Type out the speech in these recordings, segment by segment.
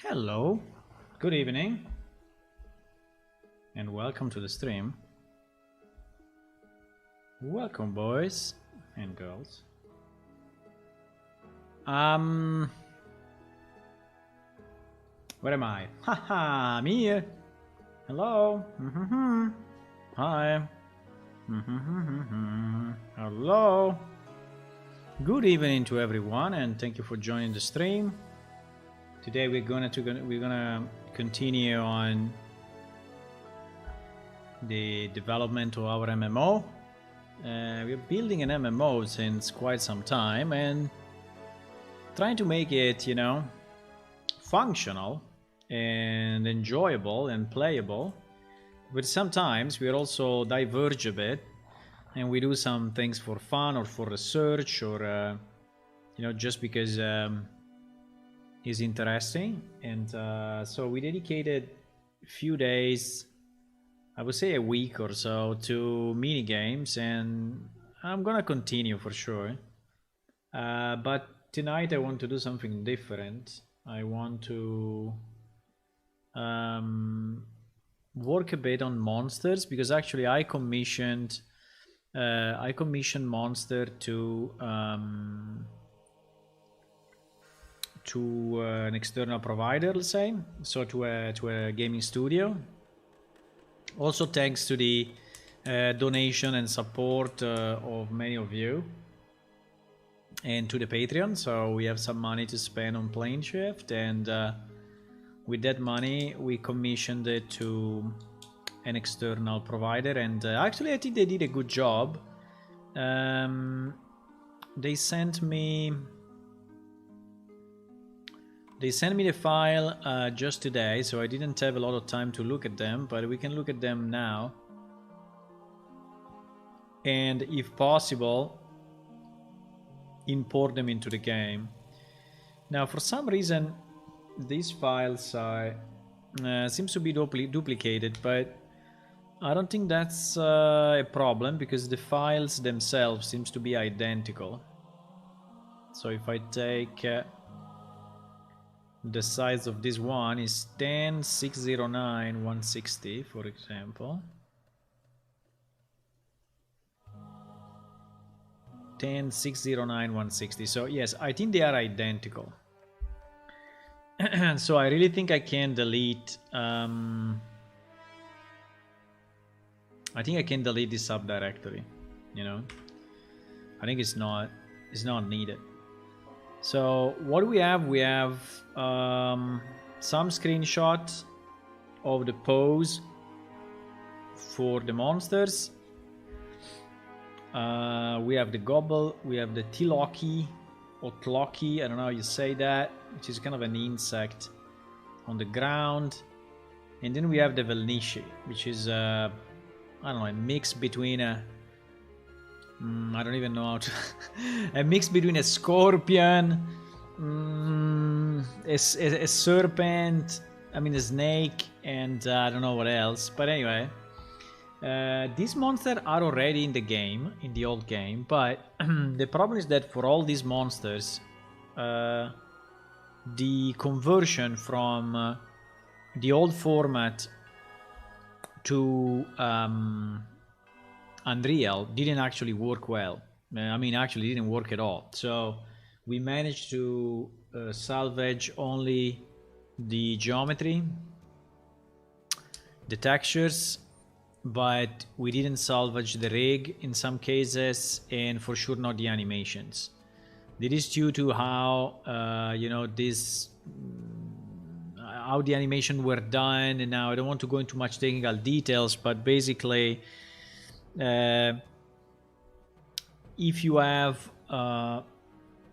Hello, good evening, and welcome to the stream. Welcome, boys and girls. Where am I? Haha, I'm here. Hello. Hi. Hello. Good evening to everyone, and thank you for joining the stream. Today we're gonna continue on the development of our MMO. We're building an MMO since quite some time and trying to make it, functional and enjoyable and playable. But sometimes we also diverge a bit and we do some things for fun or for research or, just because it's interesting. And so we dedicated a few days, I would say a week or so, to mini games, and I'm gonna continue for sure. But tonight I want to do something different. I want to work a bit on monsters, because actually I commissioned Monster to an external provider, let's say, so to a gaming studio. Also thanks to the donation and support of many of you, and to the Patreon. So we have some money to spend on Plane Shift, and with that money we commissioned it to an external provider, and actually I think they did a good job. They sent me the file just today, so I didn't have a lot of time to look at them, but we can look at them now. And if possible, import them into the game. Now, for some reason, these files are seems to be duplicated, but I don't think that's a problem, because the files themselves seems to be identical. So if I take the size of this one is 10.609.160, for example. 10.609.160. So yes, I think they are identical. So I really think I can delete. I think I can delete this subdirectory. I think it's not needed. So what do we have? We have some screenshots of the pose for the monsters. We have the gobble, we have the Tloki or Tloki, I don't know how you say that, which is kind of an insect on the ground. And then we have the Velnishi, which is I don't know, a mix between a I don't even know how to a mix between a scorpion, a serpent, a snake, and I don't know what else. But anyway, these monsters are already in the game, in the old game, but the problem is that for all these monsters, the conversion from the old format to Unreal didn't actually work well. Actually didn't work at all. So we managed to salvage only the geometry, the textures, but we didn't salvage the rig in some cases, and for sure not the animations. This is due to how how the animation were done, and now I don't want to go into much technical details, but basically if you have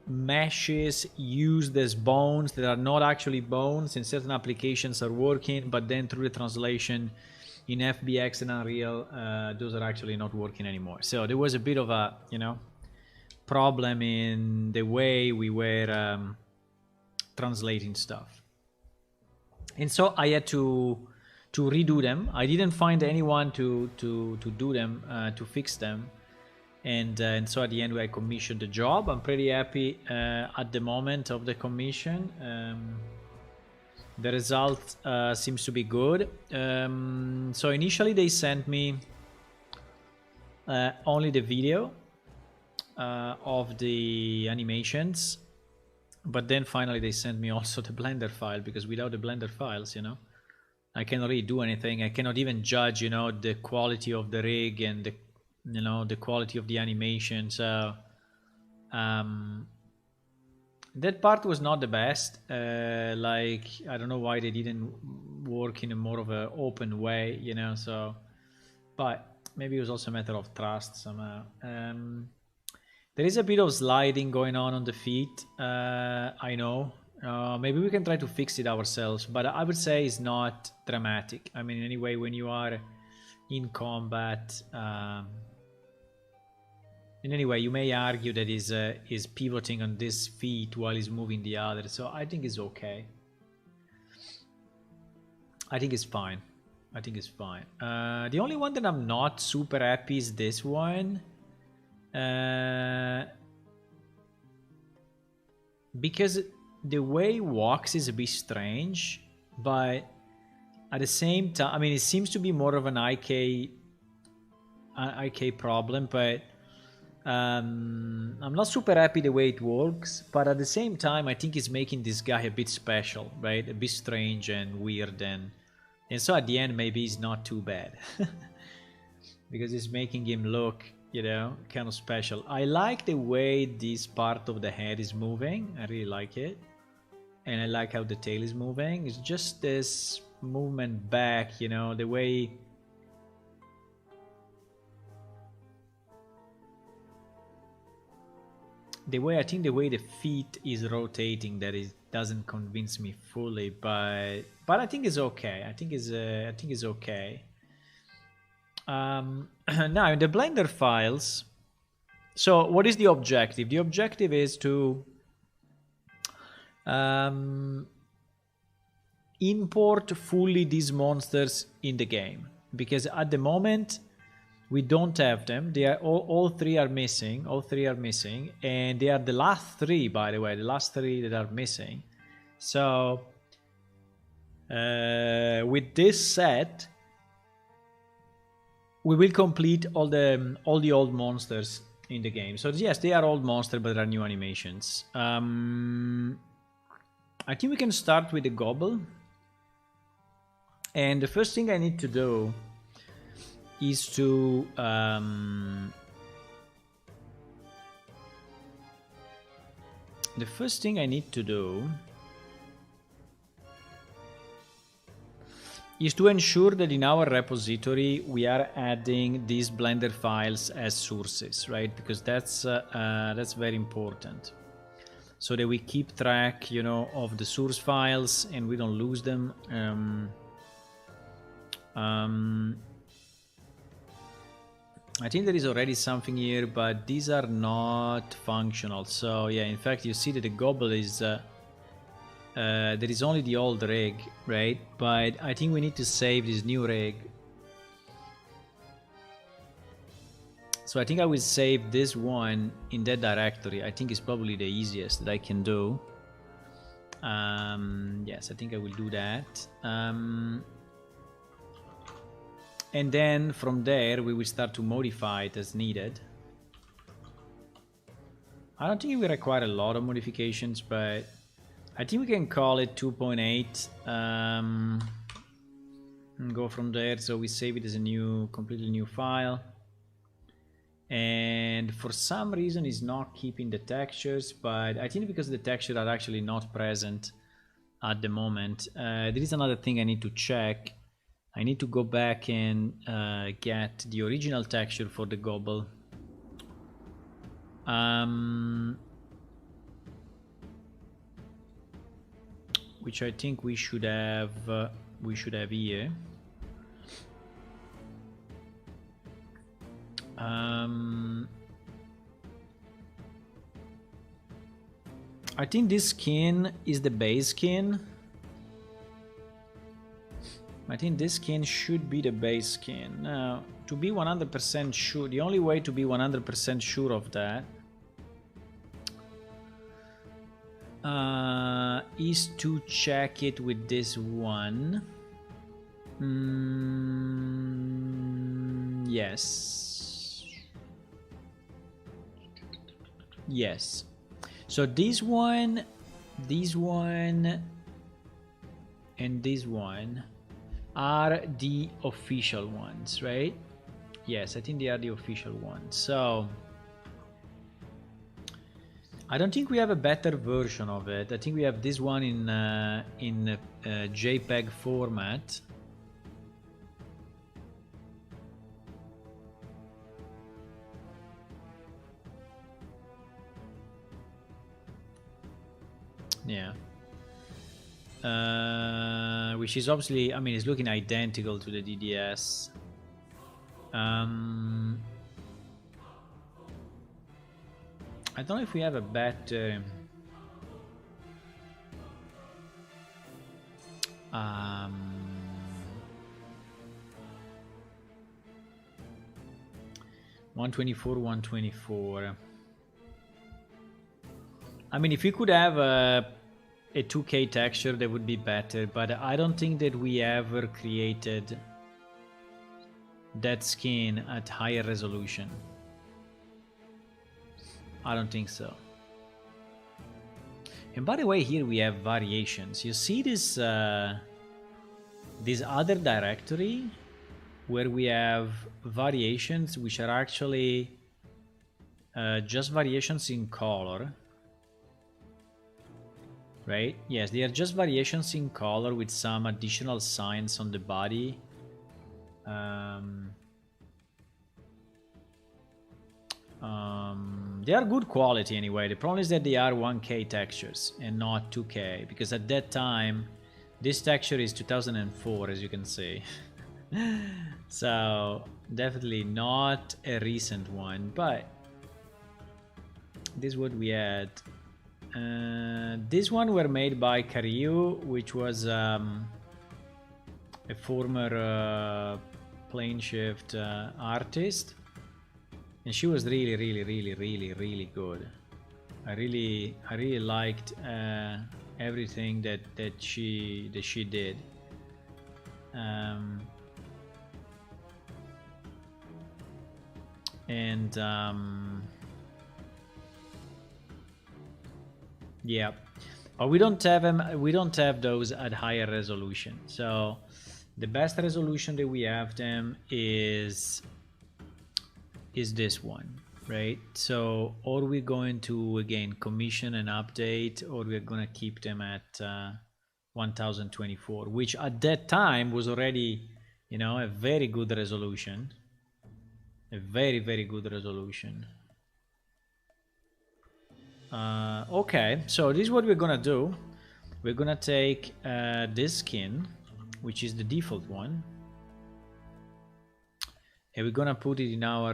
meshes used as bones that are not actually bones, and certain applications are working, but then through the translation in FBX and Unreal, those are actually not working anymore. So there was a bit of a problem in the way we were translating stuff, and so I had to redo them. I didn't find anyone to do them, to fix them, and so at the end I commissioned the job. I'm pretty happy at the moment of the commission. The result seems to be good. So initially they sent me only the video of the animations, but then finally they sent me also the Blender file, because without the Blender files, you know, I cannot really do anything. I cannot even judge, you know, the quality of the rig and the, you know, the quality of the animation. So that part was not the best. Like, I don't know why they didn't work in a more of an open way, you know. So, but maybe it was also a matter of trust somehow. There is a bit of sliding going on the feet. I know. Maybe we can try to fix it ourselves, but I would say it's not dramatic. I mean, anyway, when you are in combat, in any way, you may argue that is pivoting on this feet while he's moving the other. So I think it's okay. I think it's fine. I think it's fine. The only one that I'm not super happy is this one. Because the way he walks is a bit strange, but at the same time, I mean, it seems to be more of an IK problem, but I'm not super happy the way it works. But at the same time, I think it's making this guy a bit special, right? A bit strange and weird, and so at the end, maybe it's not too bad because it's making him look, you know, kind of special. I like the way this part of the head is moving. I really like it. And I like how the tail is moving. It's just this movement back, you know, the way... I think the way the feet is rotating, that it doesn't convince me fully, but I think it's okay. I think it's okay. Now in the Blender files, so what is the objective? The objective is to import fully these monsters in the game, because at the moment we don't have them. They are all three are missing. All three are missing, and they are the last three, by the way, the last three that are missing. So with this set, we will complete all the old monsters in the game. So yes, they are old monsters, but there are new animations. I think we can start with the gobble. And the first thing I need to do is to ensure that in our repository we are adding these Blender files as sources, right? Because that's very important, so that we keep track, you know, of the source files and we don't lose them. I think there is already something here, but these are not functional. So yeah, in fact, you see that the gobble is there is only the old rig, right? But I think we need to save this new rig. So I think I will save this one in that directory. I think it's probably the easiest that I can do. Yes, I think I will do that. And then from there, we will start to modify it as needed. I don't think it will require a lot of modifications, but I think we can call it 2.8 and go from there. So we save it as a completely new file. And for some reason, it's not keeping the textures, but I think because the textures are actually not present at the moment. There is another thing I need to check. I need to go back and get the original texture for the gobble. Which I think we should have here. I think this skin is the base skin. I think this skin should be the base skin. Now, to be 100% sure, the only way to be 100% sure of that is to check it with this one. Yes. Yes. So this one, and this one are the official ones, right? Yes, I think they are the official ones. So I don't think we have a better version of it. I think we have this one in JPEG format. Yeah. Which is obviously, I mean, it's looking identical to the DDS. I don't know if we have a better. 124, 124. I mean, if we could have a 2K texture, that would be better, but I don't think that we ever created that skin at higher resolution. I don't think so. And by the way, here we have variations. You see this this other directory where we have variations which are actually just variations in color, right? Yes, they are just variations in color with some additional signs on the body. They are good quality anyway. The problem is that they are 1K textures and not 2K, because at that time this texture is 2004, as you can see. So definitely not a recent one, but this is what we had. This one were made by Karyu, which was a former Planeshift artist, and she was really good. I really liked everything that she did. Yeah, but we don't have them. We don't have those at higher resolution. So the best resolution that we have them is this one, right? So, or we're going to again commission an update, or we're gonna keep them at 1024, which at that time was already, you know, a very good resolution, a very good resolution. Okay, so this is what we're gonna do. We're gonna take this skin, which is the default one, and we're gonna put it in our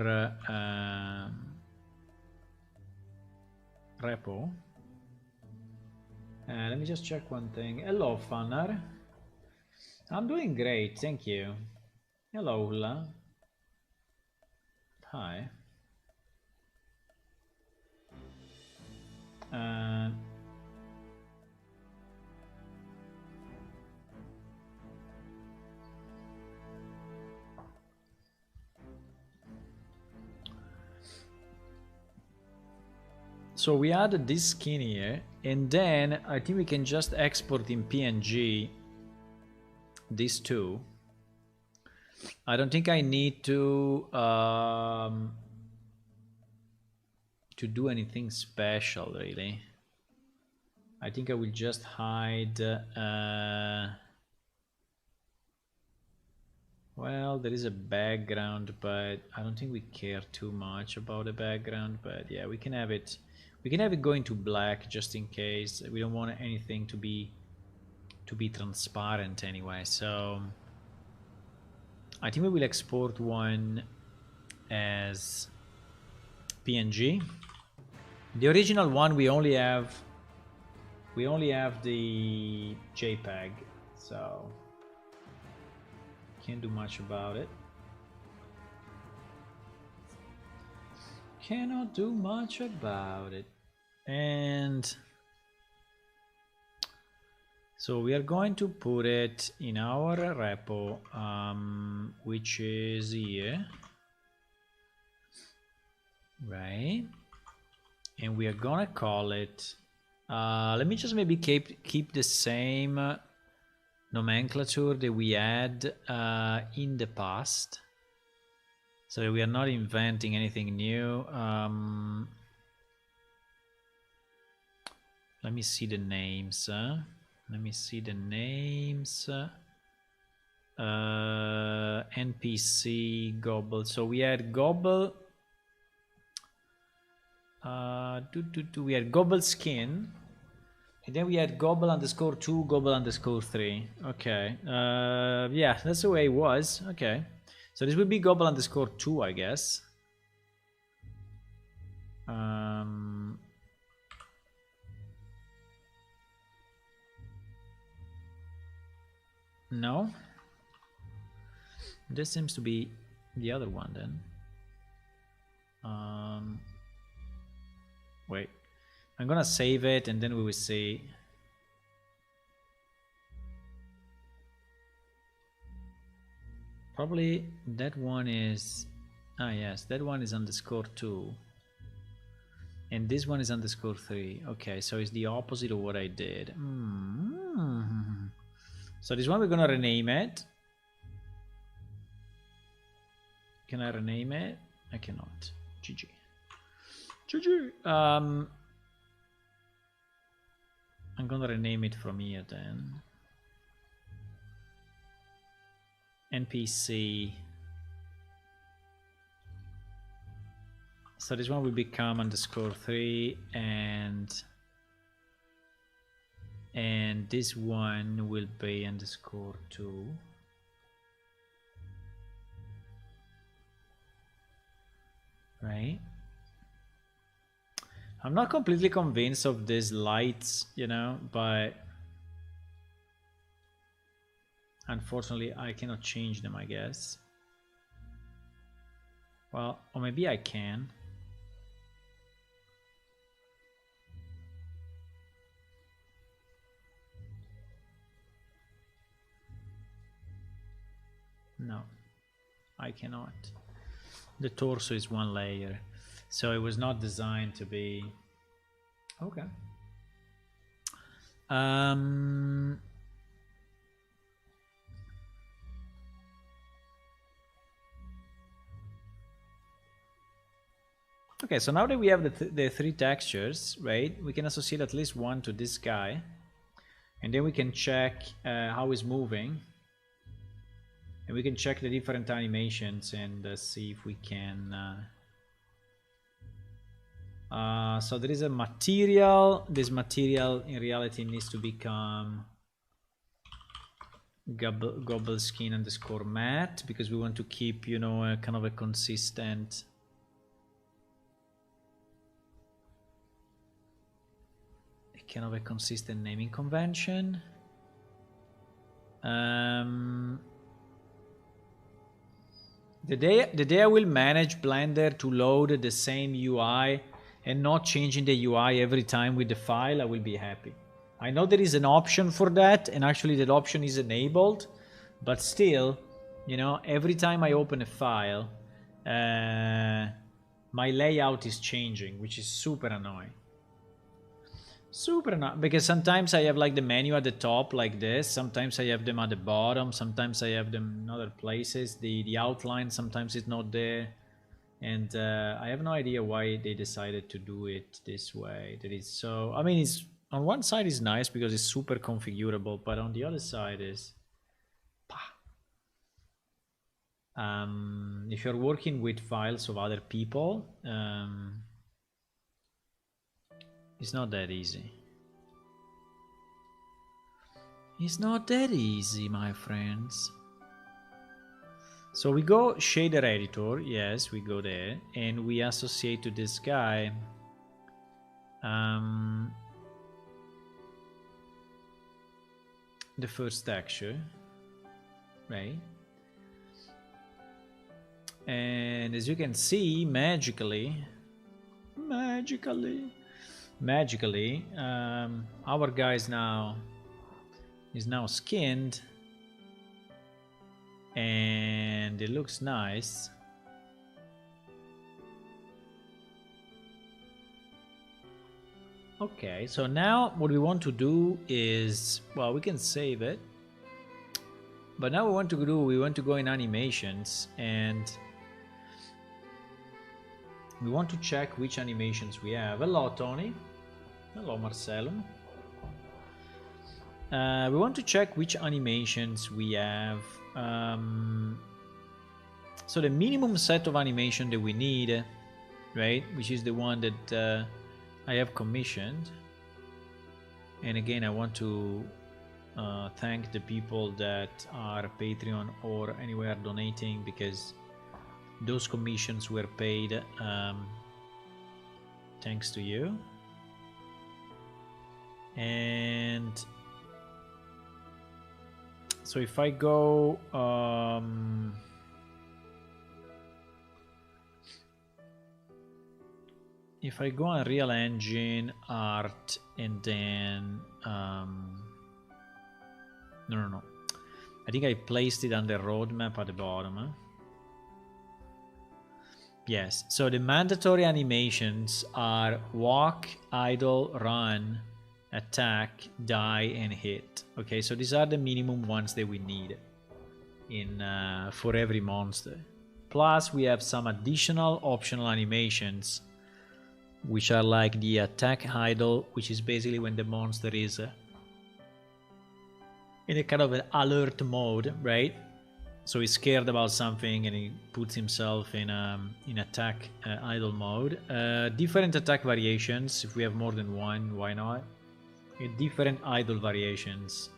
repo. Let me just check one thing. Hello, Fannar. I'm doing great, thank you. Hello, Hula. Hi. So we added this skin here, and then I think we can just export in PNG these two. I don't think I need to do anything special, really. I think I will just hide. Well, there is a background, but I don't think we care too much about the background. But yeah, we can have it. We can have it going to black just in case. We don't want anything to be transparent anyway. So I think we will export one as PNG. The original one we only have the JPEG, so can't do much about it. Cannot do much about it. And So we are going to put it in our repo, which is here, right? And we are gonna call it, let me just maybe keep the same nomenclature that we had in the past, so that we are not inventing anything new. Let me see the names. Let me see the names. NPC Gobble. So we had Gobble. We had Gobble Skin. And then we had Gobble _2, Gobble _3. Okay. Yeah, that's the way it was. Okay. So this would be Gobble _2, I guess. No. This seems to be the other one then. Wait. I'm gonna save it and then we will see. Probably that one is, yes, that one is _2 and this one is _3. Okay, so it's the opposite of what I did. So this one we're gonna rename it. Can I rename it? I cannot. GG. GG. I'm gonna rename it from here then. NPC. So this one will become _3 and this one will be _2. Right? I'm not completely convinced of these lights, you know, but unfortunately I cannot change them, I guess. Well, or maybe I can. No, I cannot. The torso is one layer, so it was not designed to be. Okay. Okay, so now that we have the three textures, right, we can associate at least one to this guy, and then we can check how it's moving, and we can check the different animations and see if we can. So there is a material. This material in reality needs to become Gobble Skin _matte because we want to keep, you know, a kind of a consistent. Kind of a consistent naming convention. The day I will manage Blender to load the same UI and not changing the UI every time with the file, I will be happy. I know there is an option for that, and actually that option is enabled, but still, you know, every time I open a file, my layout is changing, which is super annoying. Super annoying, because sometimes I have like the menu at the top like this, sometimes I have them at the bottom, sometimes I have them in other places, the outline sometimes is not there, and I have no idea why they decided to do it this way. That is so, I mean, it's on one side is nice because it's super configurable, but on the other side is if you're working with files of other people, it's not that easy. It's not that easy, my friends. So we go shader editor, yes, we go there, and we associate to this guy the first texture, right? And as you can see, magically, our guy is now is now skinned, and it looks nice. Okay, so now what we want to do is, well, we can save it, but now we want to go in animations, and we want to check which animations we have. Hello, Tony. Hello, Marcelo. We want to check which animations we have. So the minimum set of animation that we need, right, which is the one that I have commissioned. And again, I want to thank the people that are Patreon or anywhere donating, because those commissions were paid thanks to you. And so if I go Unreal Engine art, and then no, I think I placed it under roadmap at the bottom, huh? Yes, so the mandatory animations are walk, idle, run, attack, die, and hit. Okay, so these are the minimum ones that we need in for every monster. Plus we have some additional optional animations, which are like the attack idle, which is basically when the monster is in a kind of an alert mode, right? So he's scared about something and he puts himself in attack idle mode. Different attack variations. If we have more than one, why not? Different idle variations.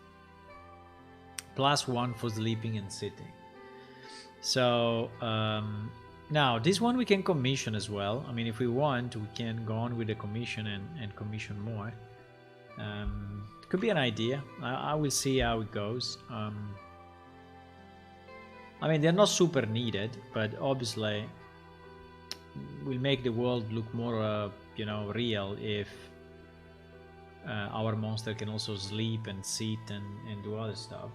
+1 for sleeping and sitting. So now this one we can commission as well. I mean, if we want, we can go on with the commission and commission more. Could be an idea. I will see how it goes. I mean, they're not super needed, but obviously will make the world look more, you know, real if our monster can also sleep and sit and do other stuff.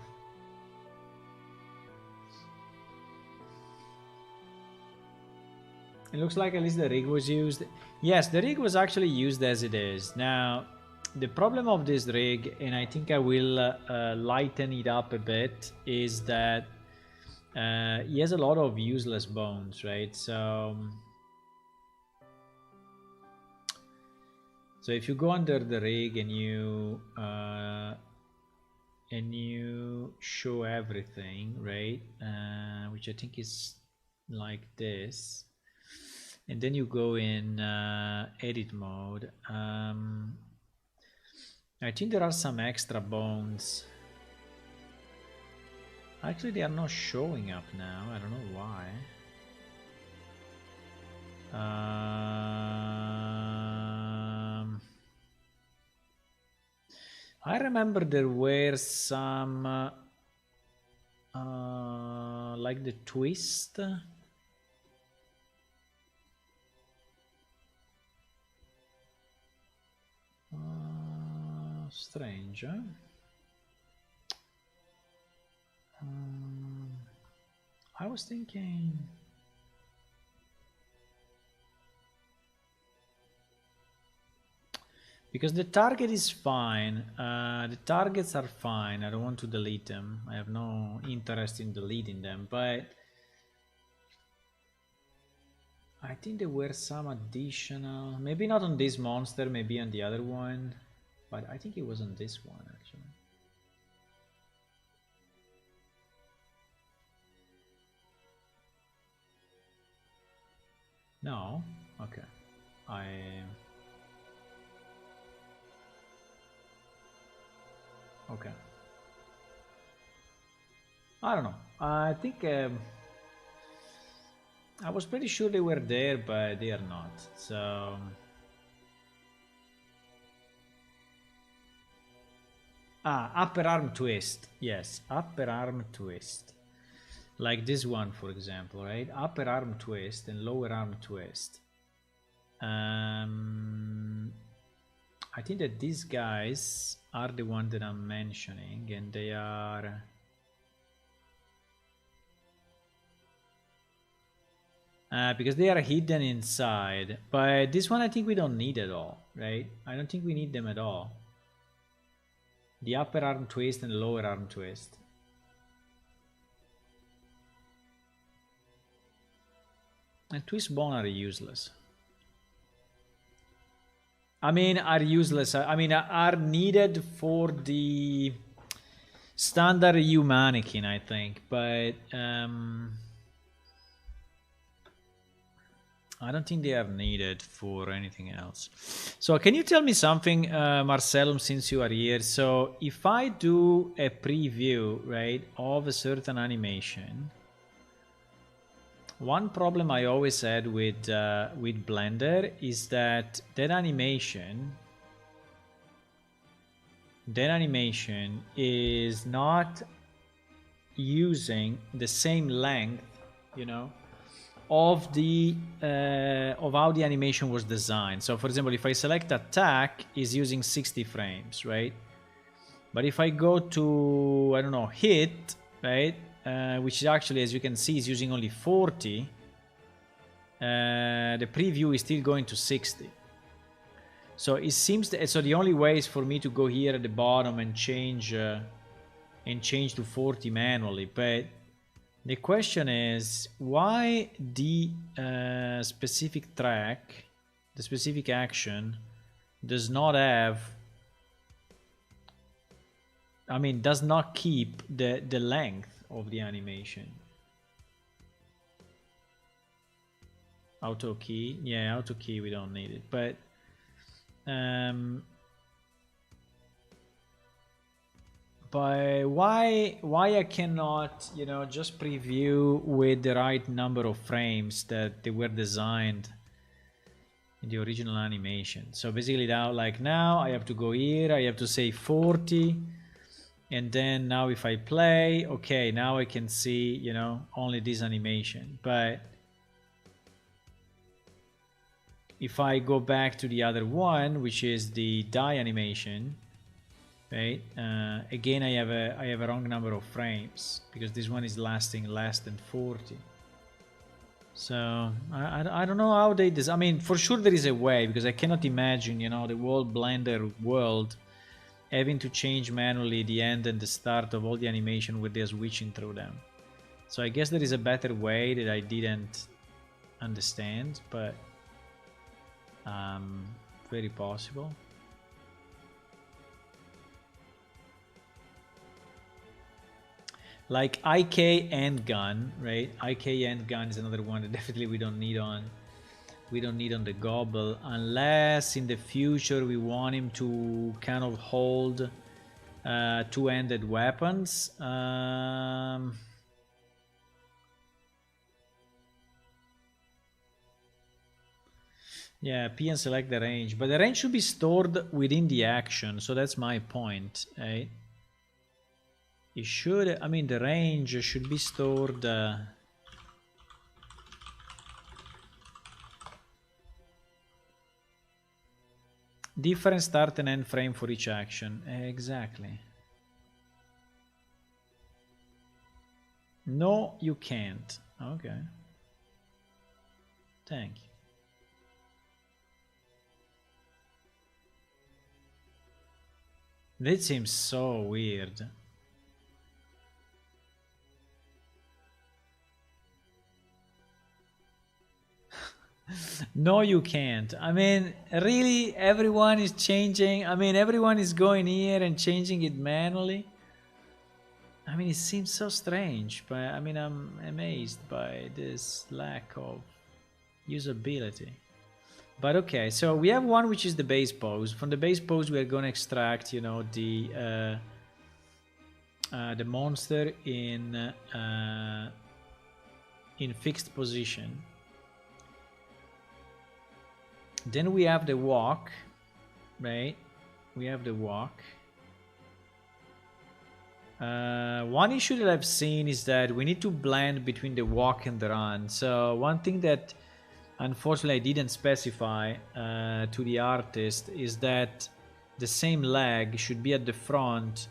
It looks like at least the rig was used. Yes, the rig was actually used as it is. Now, the problem of this rig, and I think I will lighten it up a bit, is that he has a lot of useless bones, right? So if you go under the rig and you show everything, right? Which I think is like this, and then you go in edit mode. I think there are some extra bones. Actually, they are not showing up now. I don't know why. I remember there were some like the twist. Strange, huh? I was thinking because the target is fine, the targets are fine. I don't want to delete them. I have no interest in deleting them, but I think there were some additional, maybe not on this monster, maybe on the other one, but I think it was on this one actually. No? Okay. Okay. I don't know. I think I was pretty sure they were there, but they are not. So upper arm twist. Yes, upper arm twist. Like this one, for example, right? Upper arm twist and lower arm twist. I think that these guys are the ones that I'm mentioning, and they are... because they are hidden inside. But this one I think we don't need at all, right? I don't think we need them at all. The upper arm twist and the lower arm twist. And twist bone are useless. I mean, are useless. I mean, are needed for the standard EU mannequin, I think. But I don't think they are needed for anything else. So can you tell me something, Marcellum, since you are here? So if I do a preview, right, of a certain animation, one problem I always had with Blender is that animation is not using the same length, you know, of the of how the animation was designed. So for example, if I select attack, is using 60 frames, right? But if I go to, I don't know, hit, right, which is actually, as you can see, is using only 40, the preview is still going to 60. So it seems that, so the only way is for me to go here at the bottom and change to 40 manually. But the question is, why the specific track, the specific action, does not have, I mean, does not keep the length of the animation? Auto key, yeah, auto key, we don't need it. But why I cannot, you know, just preview with the right number of frames that they were designed in the original animation? So basically now, like now I have to go here, I have to say 40, and then now if I play, okay, now I can see, you know, only this animation. But if I go back to the other one, which is the die animation, right, again I have a wrong number of frames because this one is lasting less than 40. So I don't know how they I mean, for sure there is a way, because I cannot imagine, you know, the whole Blender world having to change manually the end and the start of all the animation with they're switching through them. So I guess there is a better way that I didn't understand, but very possible. Like IK Handgun, right? IK Handgun is another one that definitely we don't need on the gobble, unless in the future we want him to kind of hold two-handed weapons. Yeah, P and select the range, but the range should be stored within the action, so that's my point, right? It should, I mean, the range should be stored different start and end frame for each action. Exactly. No, you can't. Okay. Thank you. That seems so weird. No, you can't. I mean, really, everyone is changing. I mean, everyone is going here and changing it manually. I mean, it seems so strange, but I mean, I'm amazed by this lack of usability. But okay, so we have one which is the base pose. From the base pose, we are going to extract, you know, the monster in fixed position. Then we have the walk, right? We have the walk. One issue that I've seen is that we need to blend between the walk and the run. So one thing that unfortunately I didn't specify to the artist is that the same leg should be at the front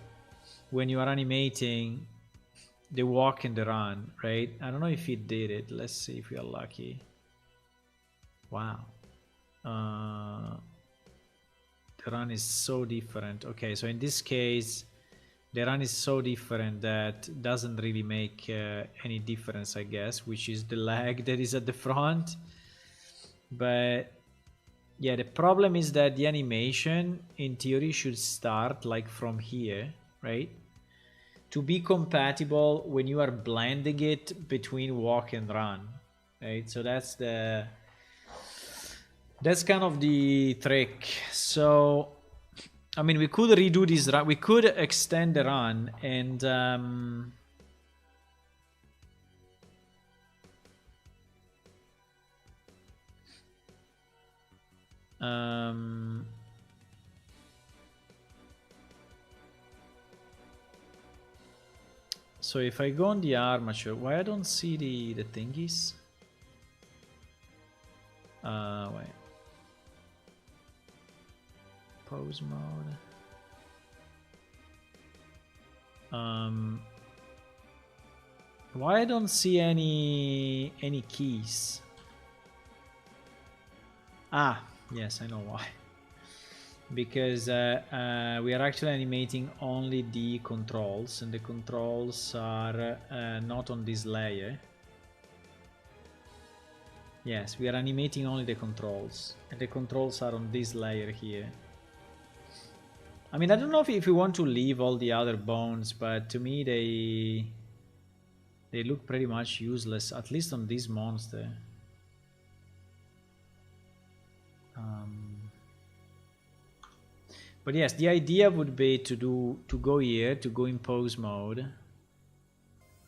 when you are animating the walk and the run, right? I don't know if it did it. Let's see if we are lucky. Wow. The run is so different. Okay, so in this case, the run is so different that doesn't really make any difference, I guess, which is the leg that is at the front. But yeah, the problem is that the animation in theory should start like from here, right? To be compatible when you are blending it between walk and run, right? So that's kind of the trick. So I mean, we could redo this run, we could extend the run and so if I go on the armature, why I don't see the thingies? Wait. Pose mode. Why I don't see any keys? Ah, yes, I know why. Because we are actually animating only the controls, and the controls are not on this layer. Yes, we are animating only the controls, and the controls are on this layer here. I mean, I don't know if you want to leave all the other bones, but to me they look pretty much useless, at least on this monster. But yes, the idea would be to go here, to go in pose mode,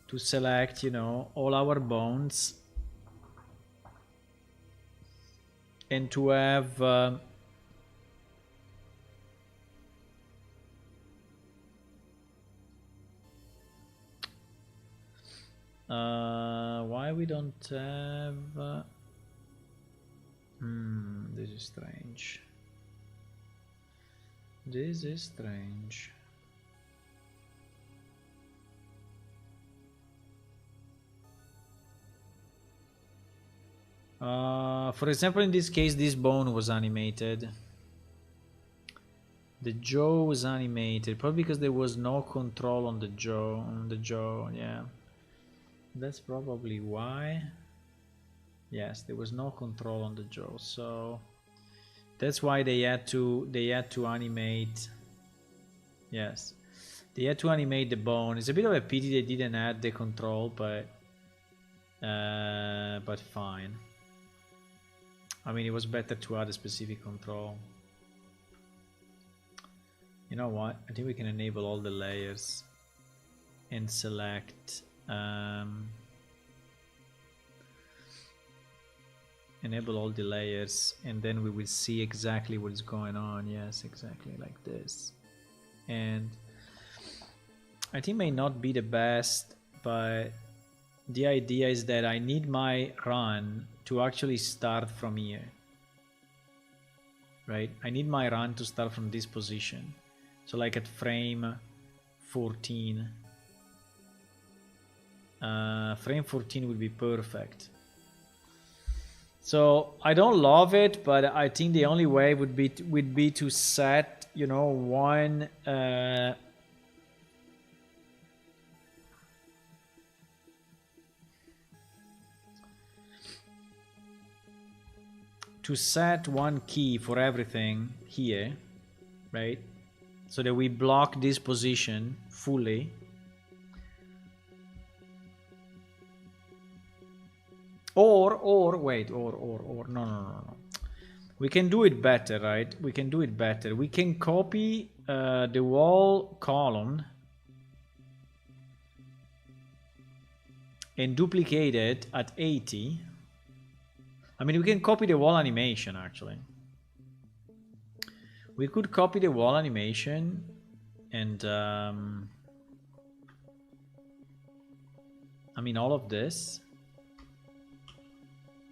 to select, you know, all our bones, and to have why we don't have this is strange. This is strange. For example, in this case, this bone was animated. The jaw was animated, probably because there was no control on the jaw. Yeah, that's probably why. Yes, there was no control on the jaw, so that's why they had to animate. Yes, they had to animate the bone. It's a bit of a pity they didn't add the control, but fine. I mean, it was better to add a specific control. You know what? I think we can enable all the layers and select enable all the layers, and then we will see exactly what is going on. Yes, exactly like this. And I think may not be the best, but the idea is that I need my run to actually start from here, right? I need my run to start from this position. So like at frame 14. Frame 14 would be perfect. So I don't love it, but I think the only way would be to set, you know, one to set one key for everything here, right? So that we block this position fully. Or wait, or no. We can do it better, right? We can do it better. We can copy the wall column and duplicate it at 80. I mean, we can copy the wall animation, actually. We could copy the wall animation and I mean, all of this,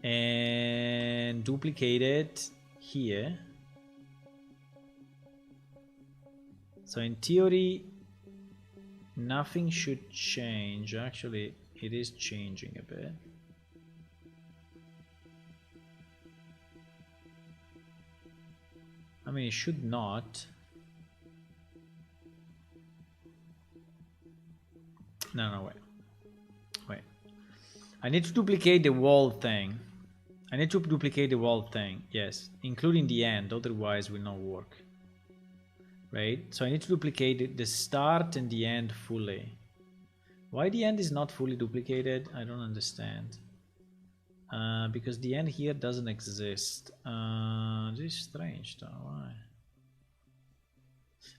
and duplicate it here. So in theory, nothing should change. Actually, it is changing a bit. I mean, it should not. No, wait. Wait. I need to duplicate the wall thing. I need to duplicate the wall thing, yes. Including the end, otherwise it will not work. Right? So I need to duplicate the start and the end fully. Why the end is not fully duplicated? I don't understand. Because the end here doesn't exist. This is strange though, why?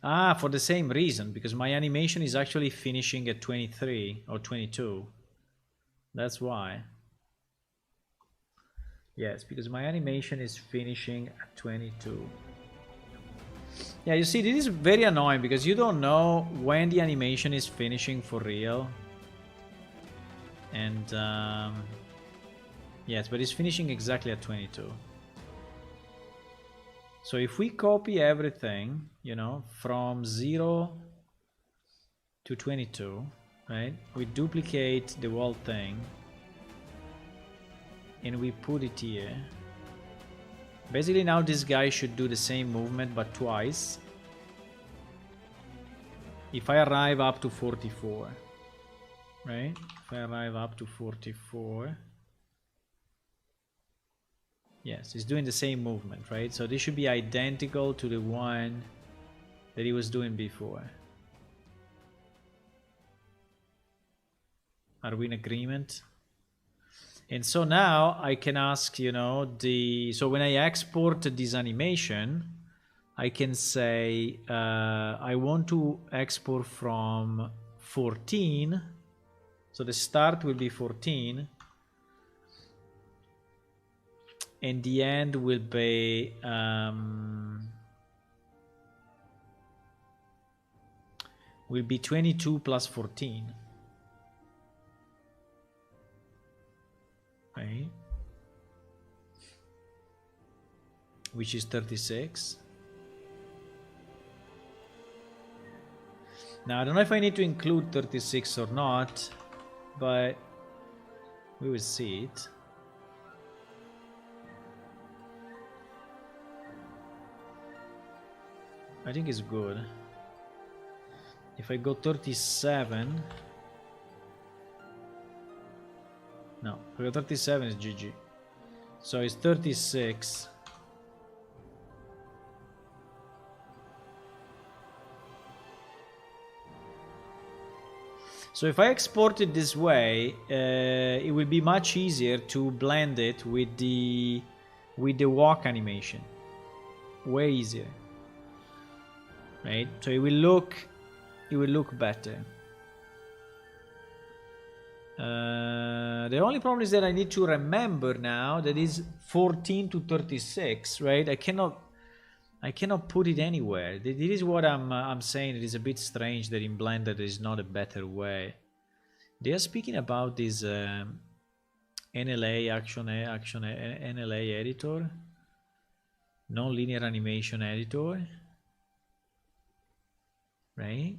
Ah, for the same reason, because my animation is actually finishing at 23 or 22. That's why. Yes, because my animation is finishing at 22. Yeah, you see, this is very annoying because you don't know when the animation is finishing for real. And yes, but it's finishing exactly at 22. So if we copy everything, you know, from 0 to 22, right? We duplicate the whole thing and we put it here. Basically now this guy should do the same movement but twice. If I arrive up to 44, right? If I arrive up to 44, yes, he's doing the same movement, right? So this should be identical to the one that he was doing before. Are we in agreement? And so now I can ask, you know, so when I export this animation, I can say I want to export from 14. So the start will be 14. And the end will be will be 22 plus 14. Right? Which is 36. Now I don't know if I need to include 36 or not, but we will see it. I think it's good. If I go 37, no, if I go 37 is GG. So it's 36. So if I export it this way, it will be much easier to blend it with the walk animation. Way easier. Right? So it will look better. The only problem is that I need to remember now that is 14 to 36, right? I cannot put it anywhere. This is what I'm saying. It is a bit strange that in Blender there is not a better way. They are speaking about this NLA NLA editor, non-linear animation editor, right?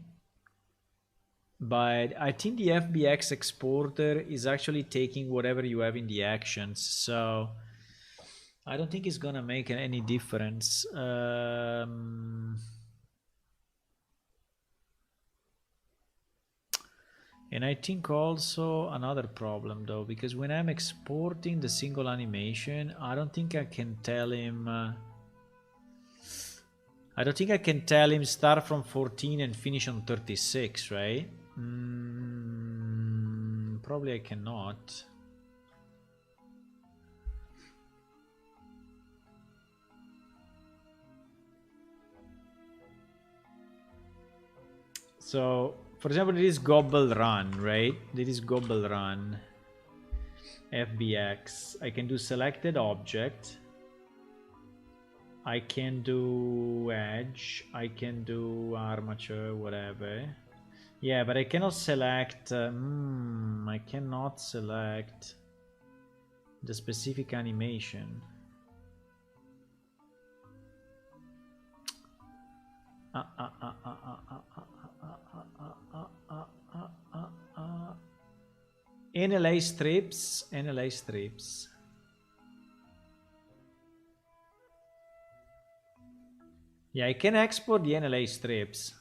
But I think the FBX exporter is actually taking whatever you have in the actions, so I don't think it's gonna make any difference. And I think also another problem though, because when I'm exporting the single animation, I don't think I can tell him start from 14 and finish on 36, right? Probably I cannot. So, for example, this is Gobble Run, right? This is Gobble Run. FBX. I can do selected object. I can do edge. I can do armature, whatever. Yeah, but I cannot select. I cannot select the specific animation. NLA strips, NLA strips. Yeah, I can export the NLA strips.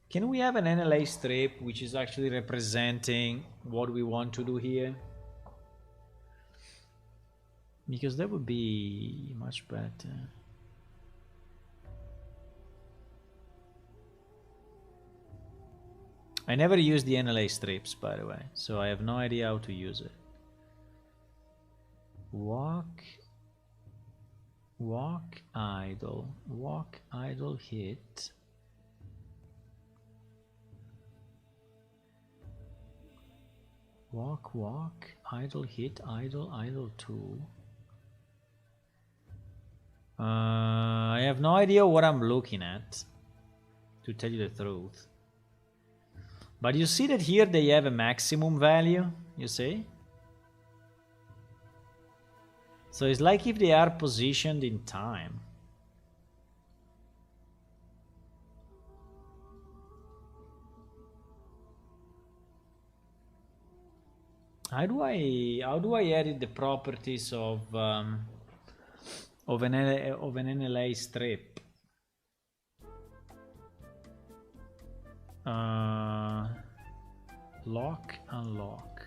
Can we have an NLA strip which is actually representing what we want to do here? Because that would be much better. I never used the NLA strips, by the way, so I have no idea how to use it. Walk idle hit. Walk, idle hit, idle 2. I have no idea what I'm looking at, to tell you the truth. But you see that here they have a maximum value, you see? So it's like if they are positioned in time. How do I edit the properties of an NLA strip? Lock, unlock.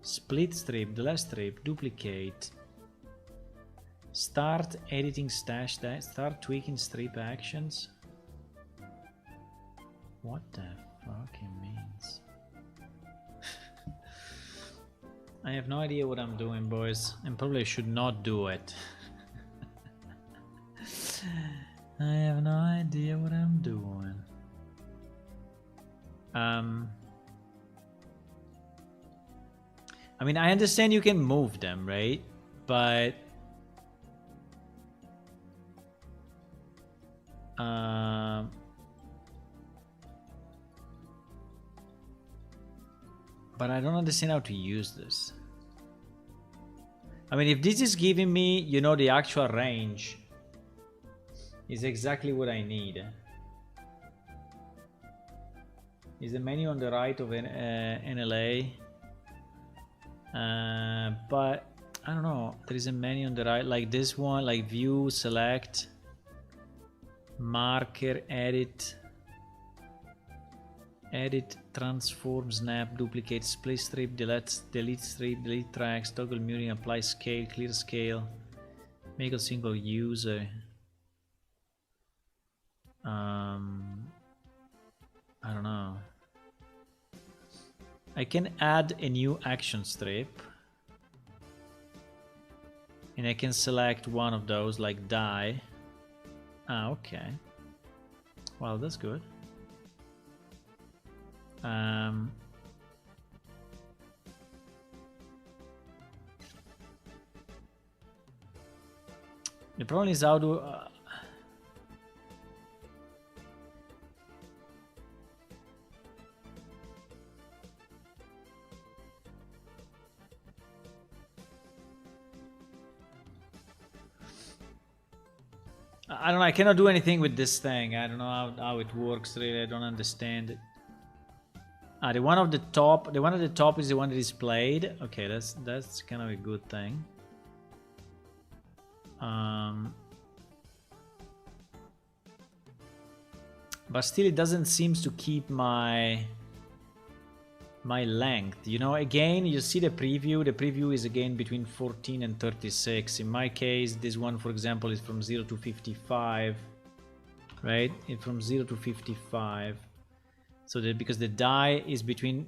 Split strip, the last strip, duplicate. Start editing stash, start tweaking strip actions. What the fuck it means? I have no idea what I'm doing, boys, and probably should not do it. I have no idea what I'm doing. I mean, I understand you can move them, right? But I don't understand how to use this. I mean, if this is giving me, you know, the actual range, is exactly what I need. Is the menu on the right of NLA? But I don't know. There is a menu on the right, like this one, like view, select, marker, edit, transform, snap, duplicate, split strip, delete strip, delete tracks, toggle muting, apply scale, clear scale, make a single user. I don't know. I can add a new action strip, and I can select one of those, like die. Okay. Well, that's good. The problem is how do I don't know. I cannot do anything with this thing. I don't know how it works really. I don't understand it. The one at the top. The one at the top is the one that is played. Okay, that's kind of a good thing. But still, it doesn't seem to keep my length. You know, again, you see the preview. The preview is again between 14 and 36. In my case, this one, for example, is from 0 to 55, right? It's from 0 to 55. So that because the die is between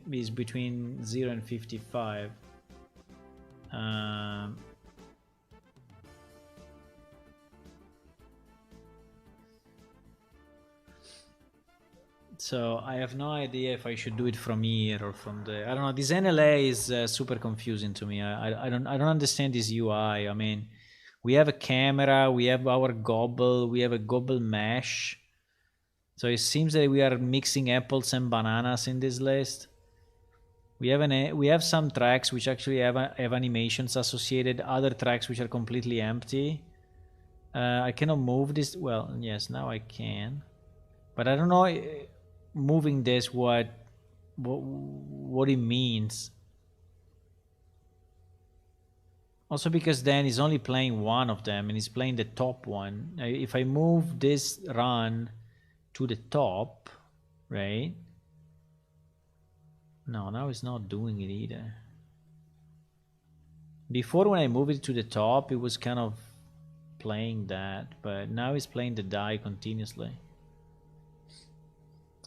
0 and 55. So I have no idea if I should do it from here or from the. I don't know. This NLA is super confusing to me. I don't understand this UI. I mean, we have a camera, we have our gobble, we have a gobble mesh. So it seems that we are mixing apples and bananas in this list. We have some tracks which actually have animations associated, other tracks which are completely empty. I cannot move this. Well, yes, now I can, but I don't know moving this what it means. Also because then he's only playing one of them and he's playing the top one. If I move this run to the top, right? No, now it's not doing it either. Before, when I move it to the top, it was kind of playing that, but now it's playing the die continuously.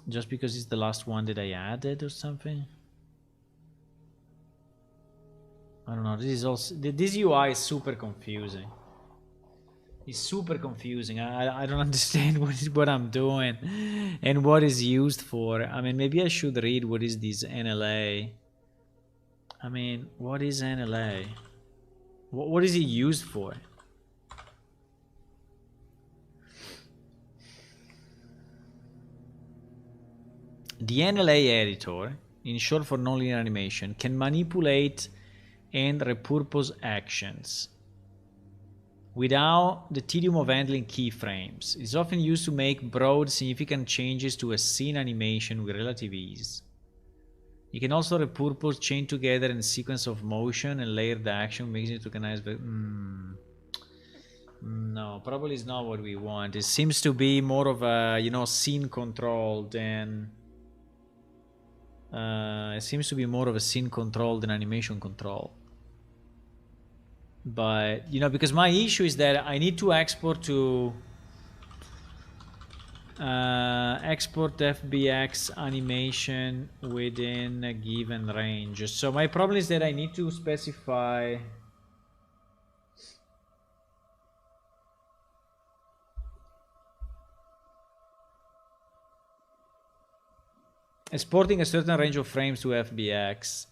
Just because it's the last one that I added or something. I don't know. This is also, this UI is super confusing. It's super confusing. I don't understand what I'm doing and what is used for. I mean, maybe I should read what is this NLA. I mean, what is NLA? What is it used for? The NLA editor, in short for nonlinear animation, can manipulate and repurpose actions without the tedium of handling keyframes. It's often used to make broad, significant changes to a scene animation with relative ease. You can also repurpose, chain together in a sequence of motion and layer the action, making it recognize. No, probably is not what we want. It seems to be more of a, you know, scene control than. It seems to be more of a scene control than animation control. But, you know, because my issue is that I need to export to export FBX animation within a given range. So my problem is that I need to specify exporting a certain range of frames to FBX.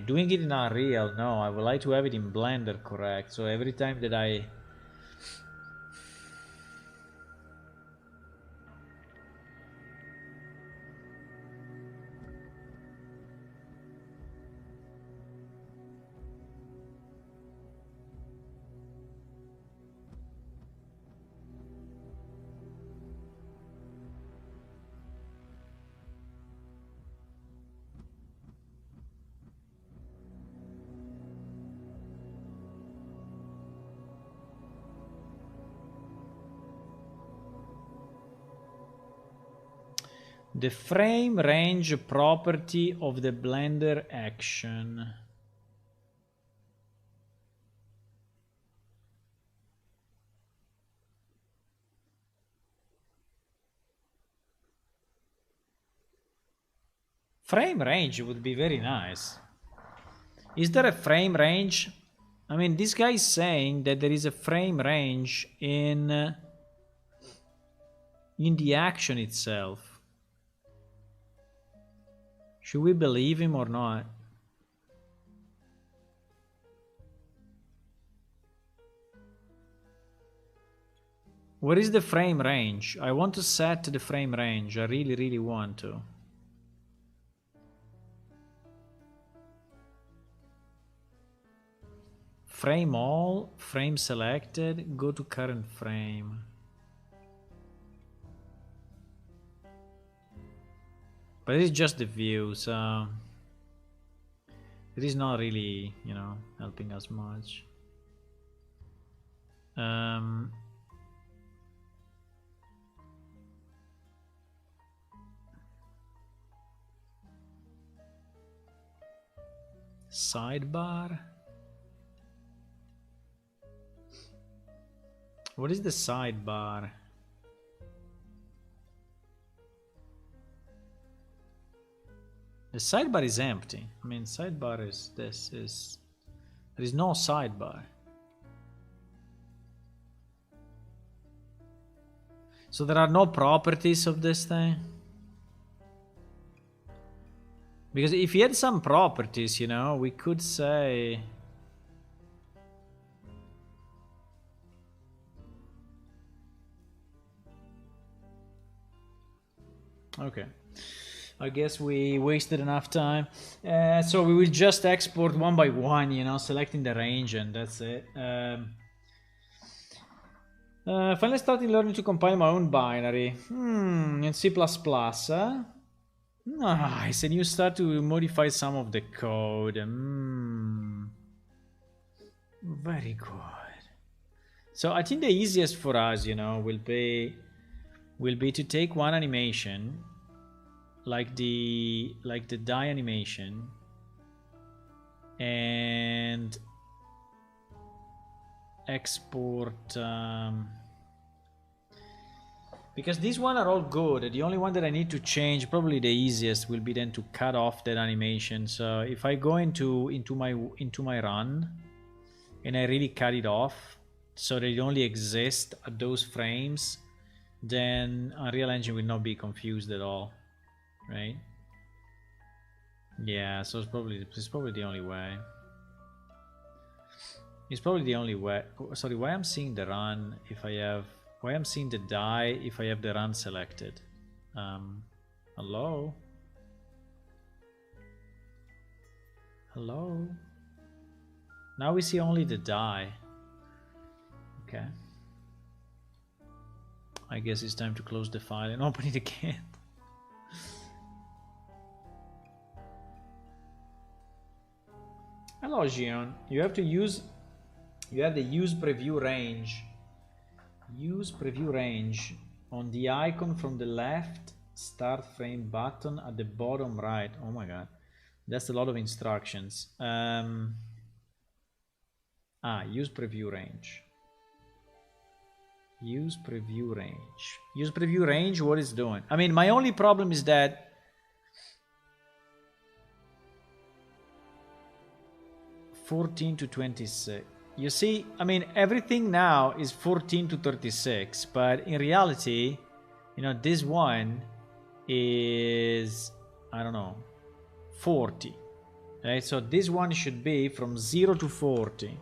Doing it in Unreal, no, I would like to have it in Blender, correct? So every time that I... The frame range property of the Blender action. Frame range would be very nice. Is there a frame range? I mean, this guy is saying that there is a frame range in the action itself. Should we believe him or not? What is the frame range? I want to set the frame range. I really, really want to. Frame all, frame selected, go to current frame. But it's just the view, so it is not really, you know, helping us much. Sidebar. What is the sidebar? The sidebar is empty. I mean, sidebar is this is there is no sidebar. So there are no properties of this thing? Because if he had some properties, you know, we could say... Okay. I guess we wasted enough time. So we will just export one by one, you know, selecting the range, and that's it. Finally starting learning to compile my own binary. In C++. Nice, and you start to modify some of the code. Very good. So I think the easiest for us, you know, will be to take one animation, like the die animation, and export, because these one are all good. The only one that I need to change, probably the easiest, will be then to cut off that animation. So if I go into my run and I really cut it off so that it only exists at those frames, then Unreal Engine will not be confused at all, right? Yeah, so it's probably the only way. It's probably the only way. Sorry, why I'm seeing the run if I have... Why I'm seeing the die if I have the run selected? Hello? Hello? Now we see only the die. Okay. I guess it's time to close the file and open it again. Hello, Gion. You have the use preview range. Use preview range on the icon from the left start frame button at the bottom right. Oh my god, that's a lot of instructions. Use preview range. Use preview range. Use preview range, what it's doing. I mean, my only problem is that (14 to 26). You see, I mean, everything now is 14 to 36, but in reality, you know, this one is, I don't know, 40, right? So this one should be from 0 to 40,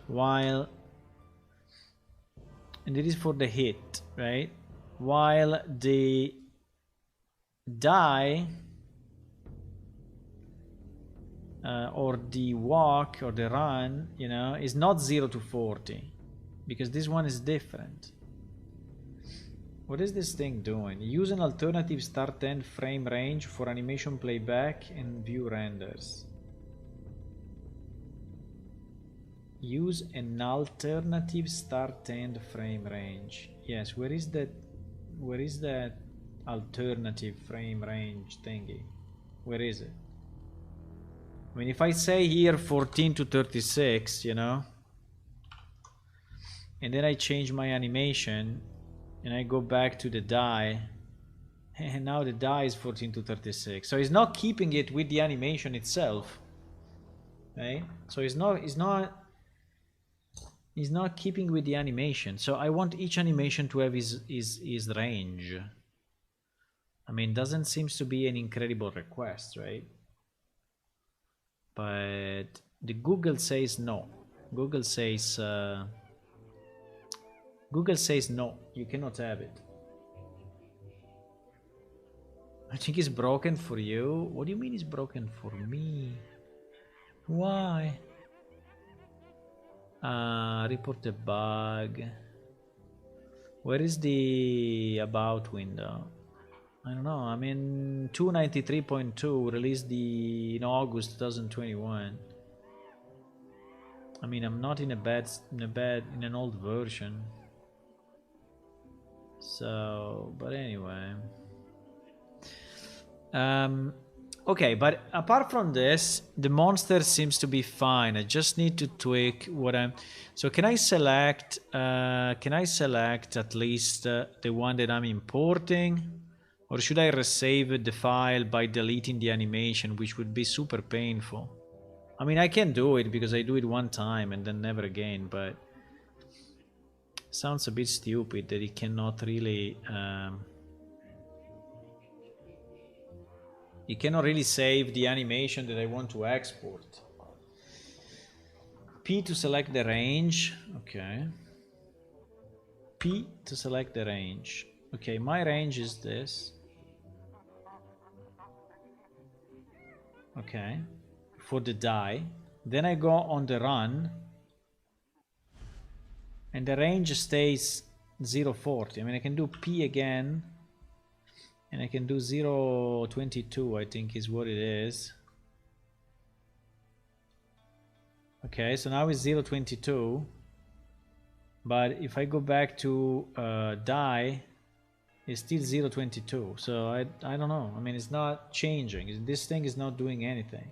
while, and it is for the hit, right? While the die, or the walk or the run, you know, is not 0 to 40, because this one is different. What is this thing doing? Use an alternative start end frame range for animation playback and view renders. Use an alternative start end frame range. Yes, where is that alternative frame range thingy? Where is it? I mean, if I say here 14 to 36, you know, and then I change my animation and I go back to the die, and now the die is 14 to 36. So it's not keeping it with the animation itself, right? So it's not keeping with the animation. So I want each animation to have his range. I mean, doesn't seem to be an incredible request, right? But the Google says no. Google says no, you cannot have it. I think it's broken for you. What do you mean it's broken for me? Why? Report a bug. Where is the about window? I don't know. I mean, 293.2 released in August 2021. I mean, I'm not in an old version. So, but anyway. Okay, but apart from this, the monster seems to be fine. I just need to tweak what I'm... So can I select at least the one that I'm importing? Or should I resave the file by deleting the animation, which would be super painful? I mean, I can do it because I do it one time and then never again, but sounds a bit stupid that it cannot really save the animation that I want to export. P to select the range. Okay. P to select the range. Okay, my range is this. Okay, for the die. Then I go on the run. And the range stays 0.40. I mean, I can do P again. And I can do 0.22, I think is what it is. Okay, so now it's 0.22. But if I go back to die, it's still 0.22. So I don't know. I mean, it's not changing. This thing is not doing anything.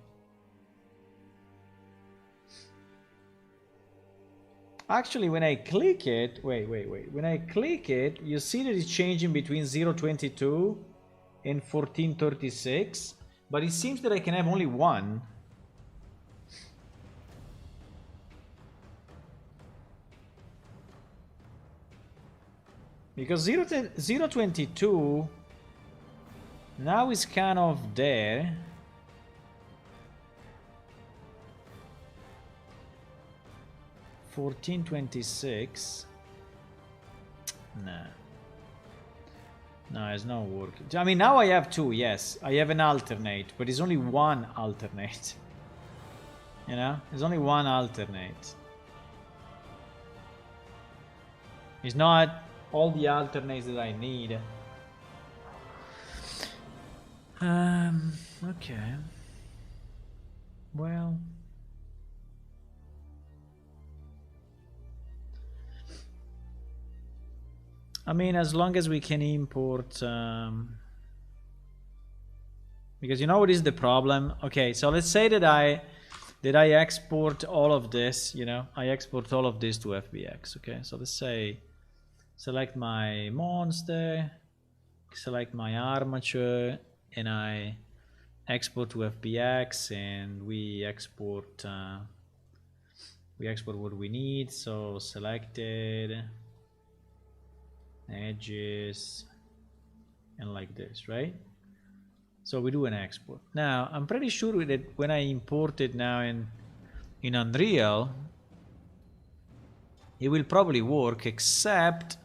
Actually, when I click it, wait. When I click it, you see that it's changing between 0.22 and 14.36. But it seems that I can have only one. Because 0.22 now is kind of there. $14.26. Nah. No, it's not working. I mean, now I have two, yes. I have an alternate, but it's only one alternate. You know? There's only one alternate. It's not all the alternates that I need. Okay. Well... I mean, as long as we can import... because you know what is the problem? Okay, so let's say that I export all of this, you know? I export all of this to FBX, okay? So let's say... select my monster, select my armature, and I export to FBX, and we export what we need. So selected, edges, and like this, right? So we do an export. Now I'm pretty sure that when I import it now in Unreal, it will probably work, except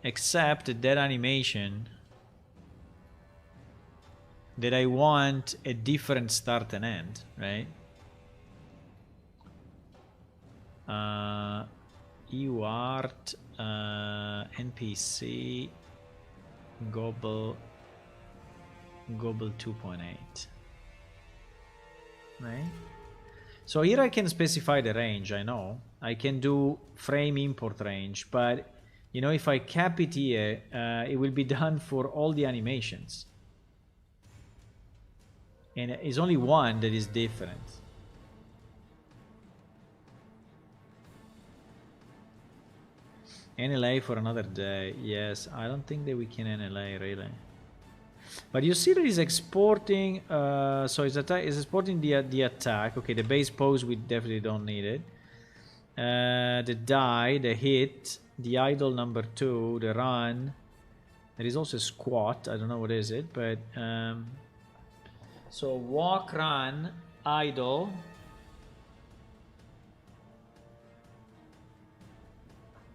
that animation that I want a different start and end, right? EUArt, NPC, Gobble 2.8, right? So here I can specify the range. I know I can do frame import range, but you know, if I cap it here, it will be done for all the animations. And it's only one that is different. NLA for another day. Yes, I don't think that we can NLA really. But you see that it's exporting, so it's exporting the attack. Okay, the base pose, we definitely don't need it. The die, the hit, the idle number 2, the run. There is also squat. I don't know what is it, but so walk, run, idle,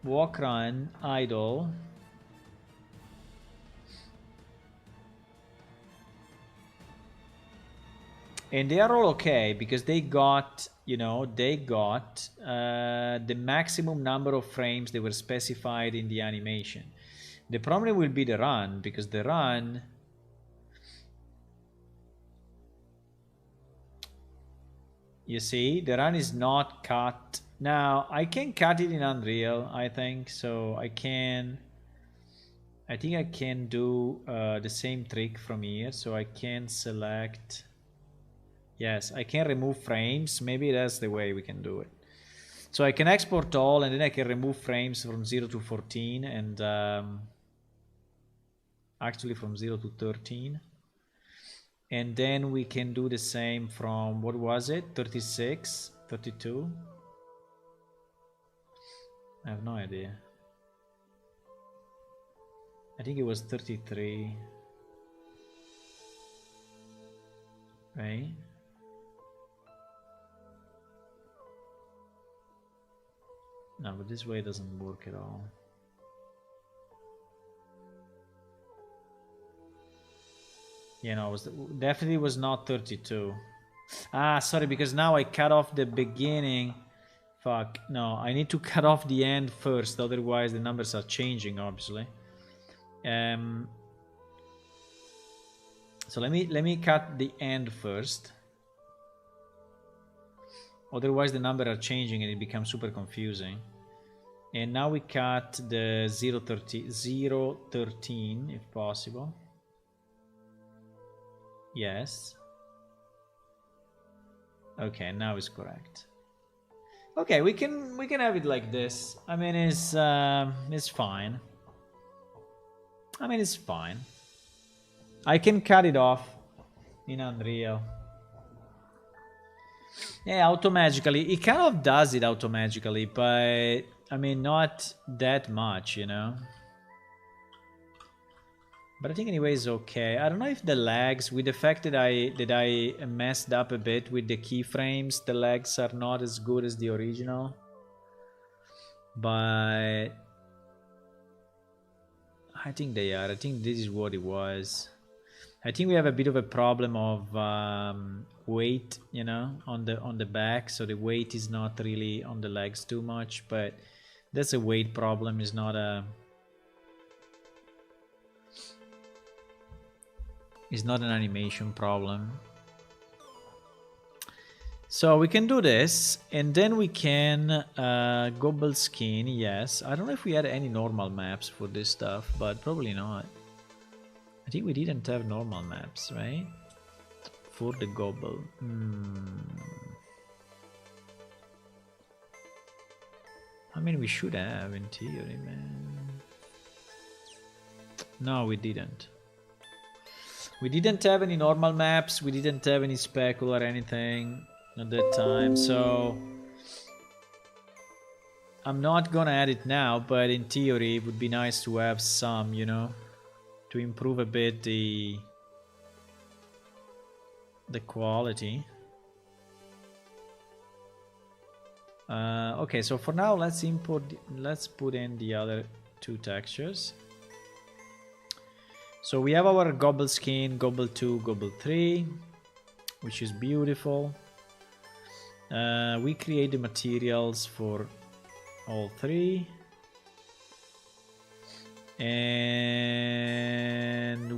walk, run, idle, and they are all okay because they got, you know, they got the maximum number of frames that were specified in the animation. The problem will be the run, because the run, you see, the run is not cut. Now I can cut it in Unreal, I think. So I think I can do the same trick from here. So I can select, yes, I can remove frames. Maybe that's the way we can do it. So I can export all, and then I can remove frames from 0 to 14, and actually from 0 to 13. And then we can do the same from, what was it, 36, 32. I have no idea. I think it was 33. Right? No, but this way doesn't work at all. You know, definitely was not 32. Ah, sorry, because now I cut off the beginning. Fuck, no, I need to cut off the end first, otherwise the numbers are changing, obviously. So let me cut the end first. Otherwise the numbers are changing and it becomes super confusing. And now we cut the 013 if possible. Yes. Okay, now it's correct. Okay, we can have it like this. I mean, it's fine. I mean, it's fine. I can cut it off in Unreal. Yeah, automatically. It kind of does it automatically, but I mean, not that much, you know. But I think anyway it's okay. I don't know if the lags, with the fact that I messed up a bit with the keyframes, the lags are not as good as the original. But I think they are. I think this is what it was. I think we have a bit of a problem of weight, you know, on the back, so the weight is not really on the legs too much, but that's a weight problem, is not a an animation problem. So we can do this, and then we can gobble skin. Yes, I don't know if we had any normal maps for this stuff, but probably not. I think we didn't have normal maps, right? For the gobble. I mean, we should have in theory, man. No, we didn't. We didn't have any normal maps. We didn't have any speckle or anything at that time, so I'm not gonna add it now, but in theory it would be nice to have some, you know, to improve a bit the quality. Okay, so for now let's put in the other two textures. So we have our gobble skin, gobble 2, gobble 3, which is beautiful. We create the materials for all three. And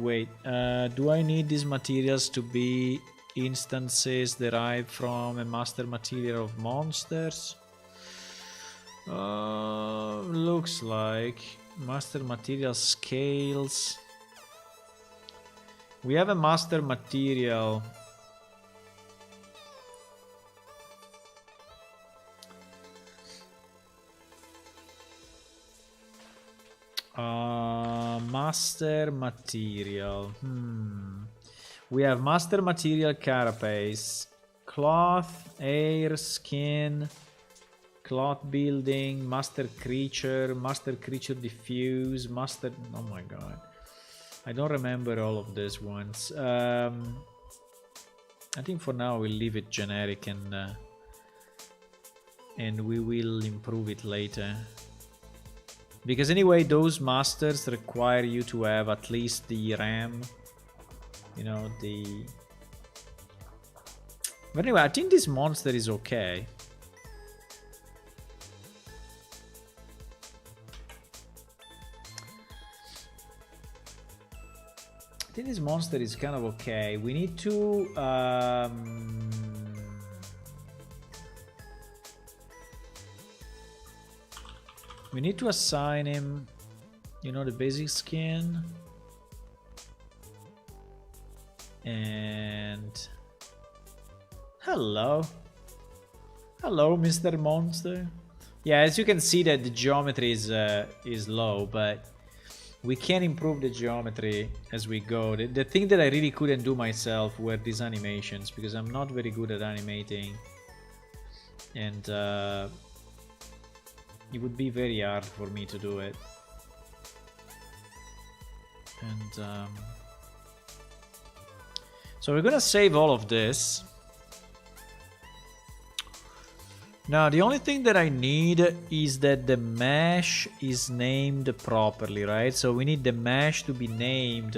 wait, do I need these materials to be instances derived from a master material of monsters? Looks like master material scales. We have a master material. Master material. We have master material carapace, cloth, air, skin, cloth building, master creature diffuse, master. Oh my god, I don't remember all of these ones. I think for now we'll leave it generic and we will improve it later. Because anyway, those masters require you to have at least the RAM, you know, the... But anyway, I think this monster is okay. I think this monster is kind of okay. We need to... we need to assign him, you know, the basic skin. And... Hello. Hello, Mr. Monster. Yeah, as you can see that the geometry is low, but we can improve the geometry as we go. The thing that I really couldn't do myself were these animations, because I'm not very good at animating. And it would be very hard for me to do it. And so we're gonna save all of this. Now the only thing that I need is that the mesh is named properly, right? So we need the mesh to be named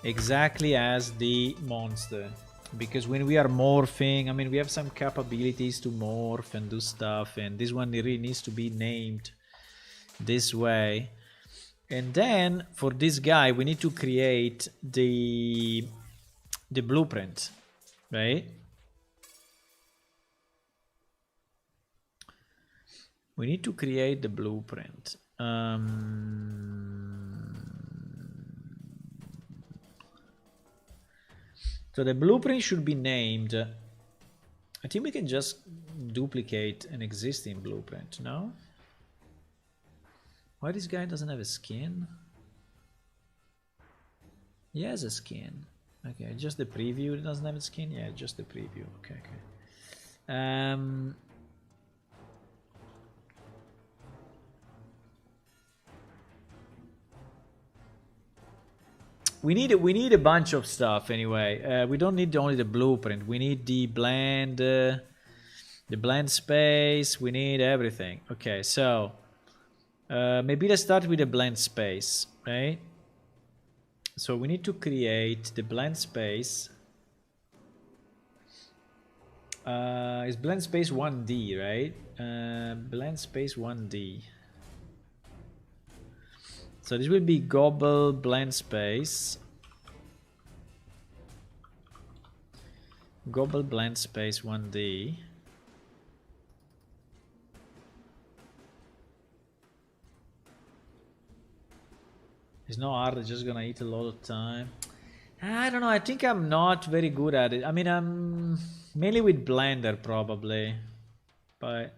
exactly as the monster, because when we are morphing, I mean, we have some capabilities to morph and do stuff, and this one really needs to be named this way. And then for this guy we need to create the blueprint, right? We need to create the blueprint. So the blueprint should be named. I think we can just duplicate an existing blueprint, no? Why this guy doesn't have a skin? He has a skin. Okay, just the preview doesn't have a skin? Yeah, just the preview. Okay, okay. We need a bunch of stuff anyway. We don't need only the blueprint. We need the blend space. We need everything. Okay, so maybe let's start with the blend space, right? So we need to create the blend space. It's blend space 1D, right? Blend space 1D. So this will be Gobble blend space. Gobble blend space 1D. It's not hard, it's just gonna eat a lot of time. I don't know, I think I'm not very good at it. I mean, I'm mainly with Blender probably, but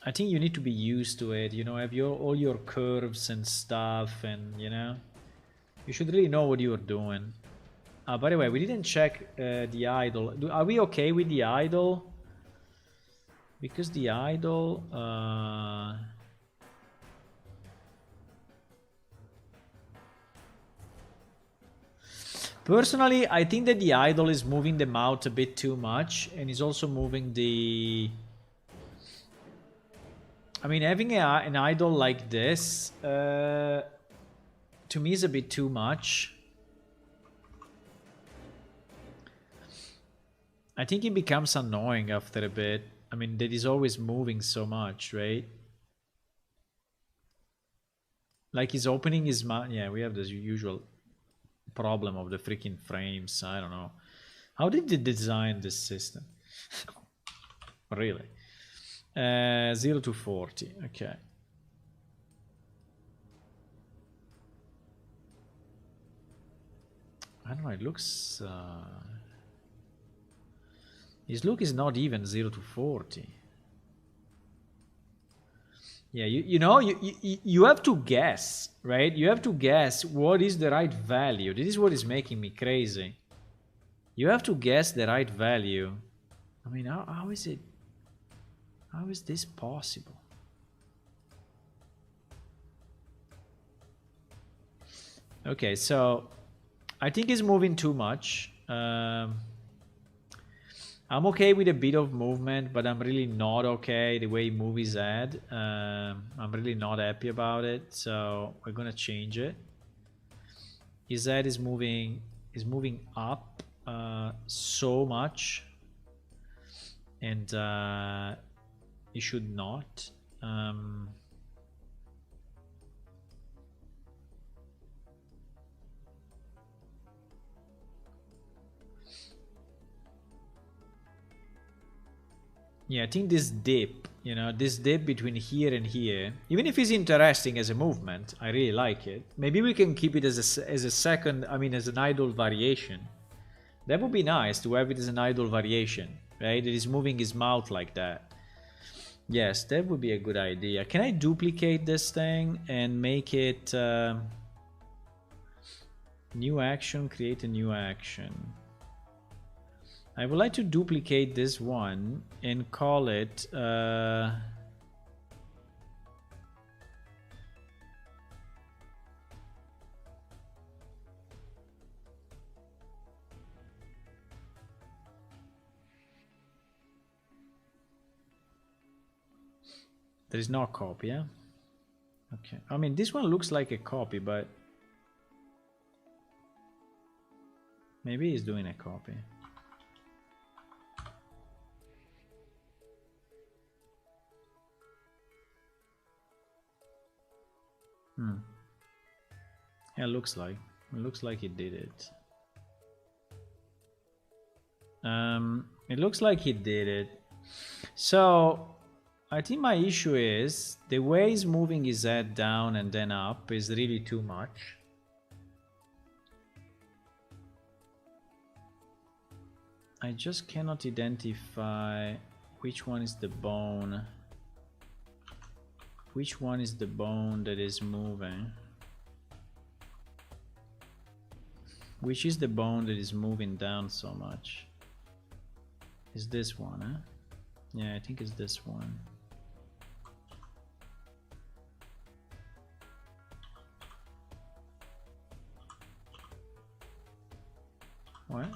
I think you need to be used to it, you know, have all your curves and stuff, and you know, you should really know what you're doing. By the way, we didn't check the idle. Are we okay with the idle? Because the idle... Personally, I think that the idle is moving the mouth a bit too much, and is also moving the... I mean, having an idle like this, to me is a bit too much. I think it becomes annoying after a bit. I mean, that is always moving so much, right? Like he's opening his mouth. Yeah, we have this usual problem of the freaking frames. I don't know. How did they design this system? Really? 0 to 40. Okay. I don't know. It looks... his look is not even 0 to 40. Yeah, you know, you have to guess, right? You have to guess what is the right value. This is what is making me crazy. You have to guess the right value. I mean, how is it? How is this possible? Okay, so I think it's moving too much. I'm okay with a bit of movement, but I'm really not okay the way movies add. I'm really not happy about it, so we're gonna change it. His head is moving up so much, and it should not. Yeah, I think this dip, you know, this dip between here and here, even if it's interesting as a movement, I really like it. Maybe we can keep it as a second, I mean, as an idle variation. That would be nice to have it as an idle variation, right? It is moving his mouth like that. Yes, that would be a good idea. Can I duplicate this thing and make it new action, create a new action? I would like to duplicate this one and call it there is no copy, yeah? Okay. I mean, this one looks like a copy, but maybe he's doing a copy. Yeah, it looks like he did it. It looks like he did it. So I think my issue is the way he's moving his head down and then up is really too much. I just cannot identify which one is the bone. Which one is the bone that is moving? Which is the bone that is moving down so much? Is this one, huh? Yeah, I think it's this one. What?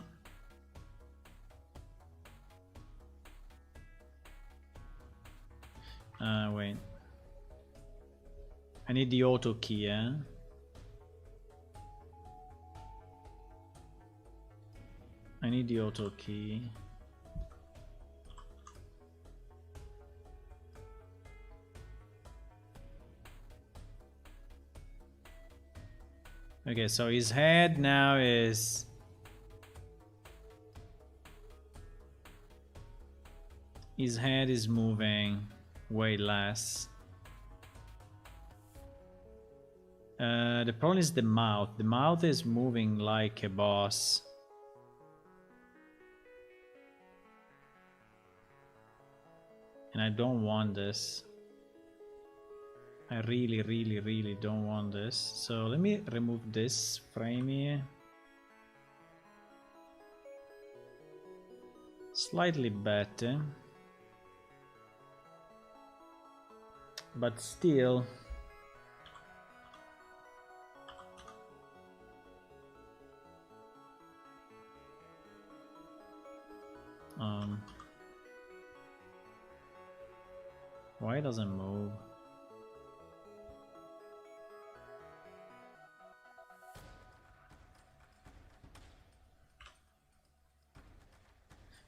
Wait. I need the auto key, eh? I need the auto key. Okay, so his head now is... His head is moving way less. The problem is the mouth. The mouth is moving like a boss. And I don't want this. I really don't want this. So let me remove this frame here. Slightly better. But still... why doesn't move?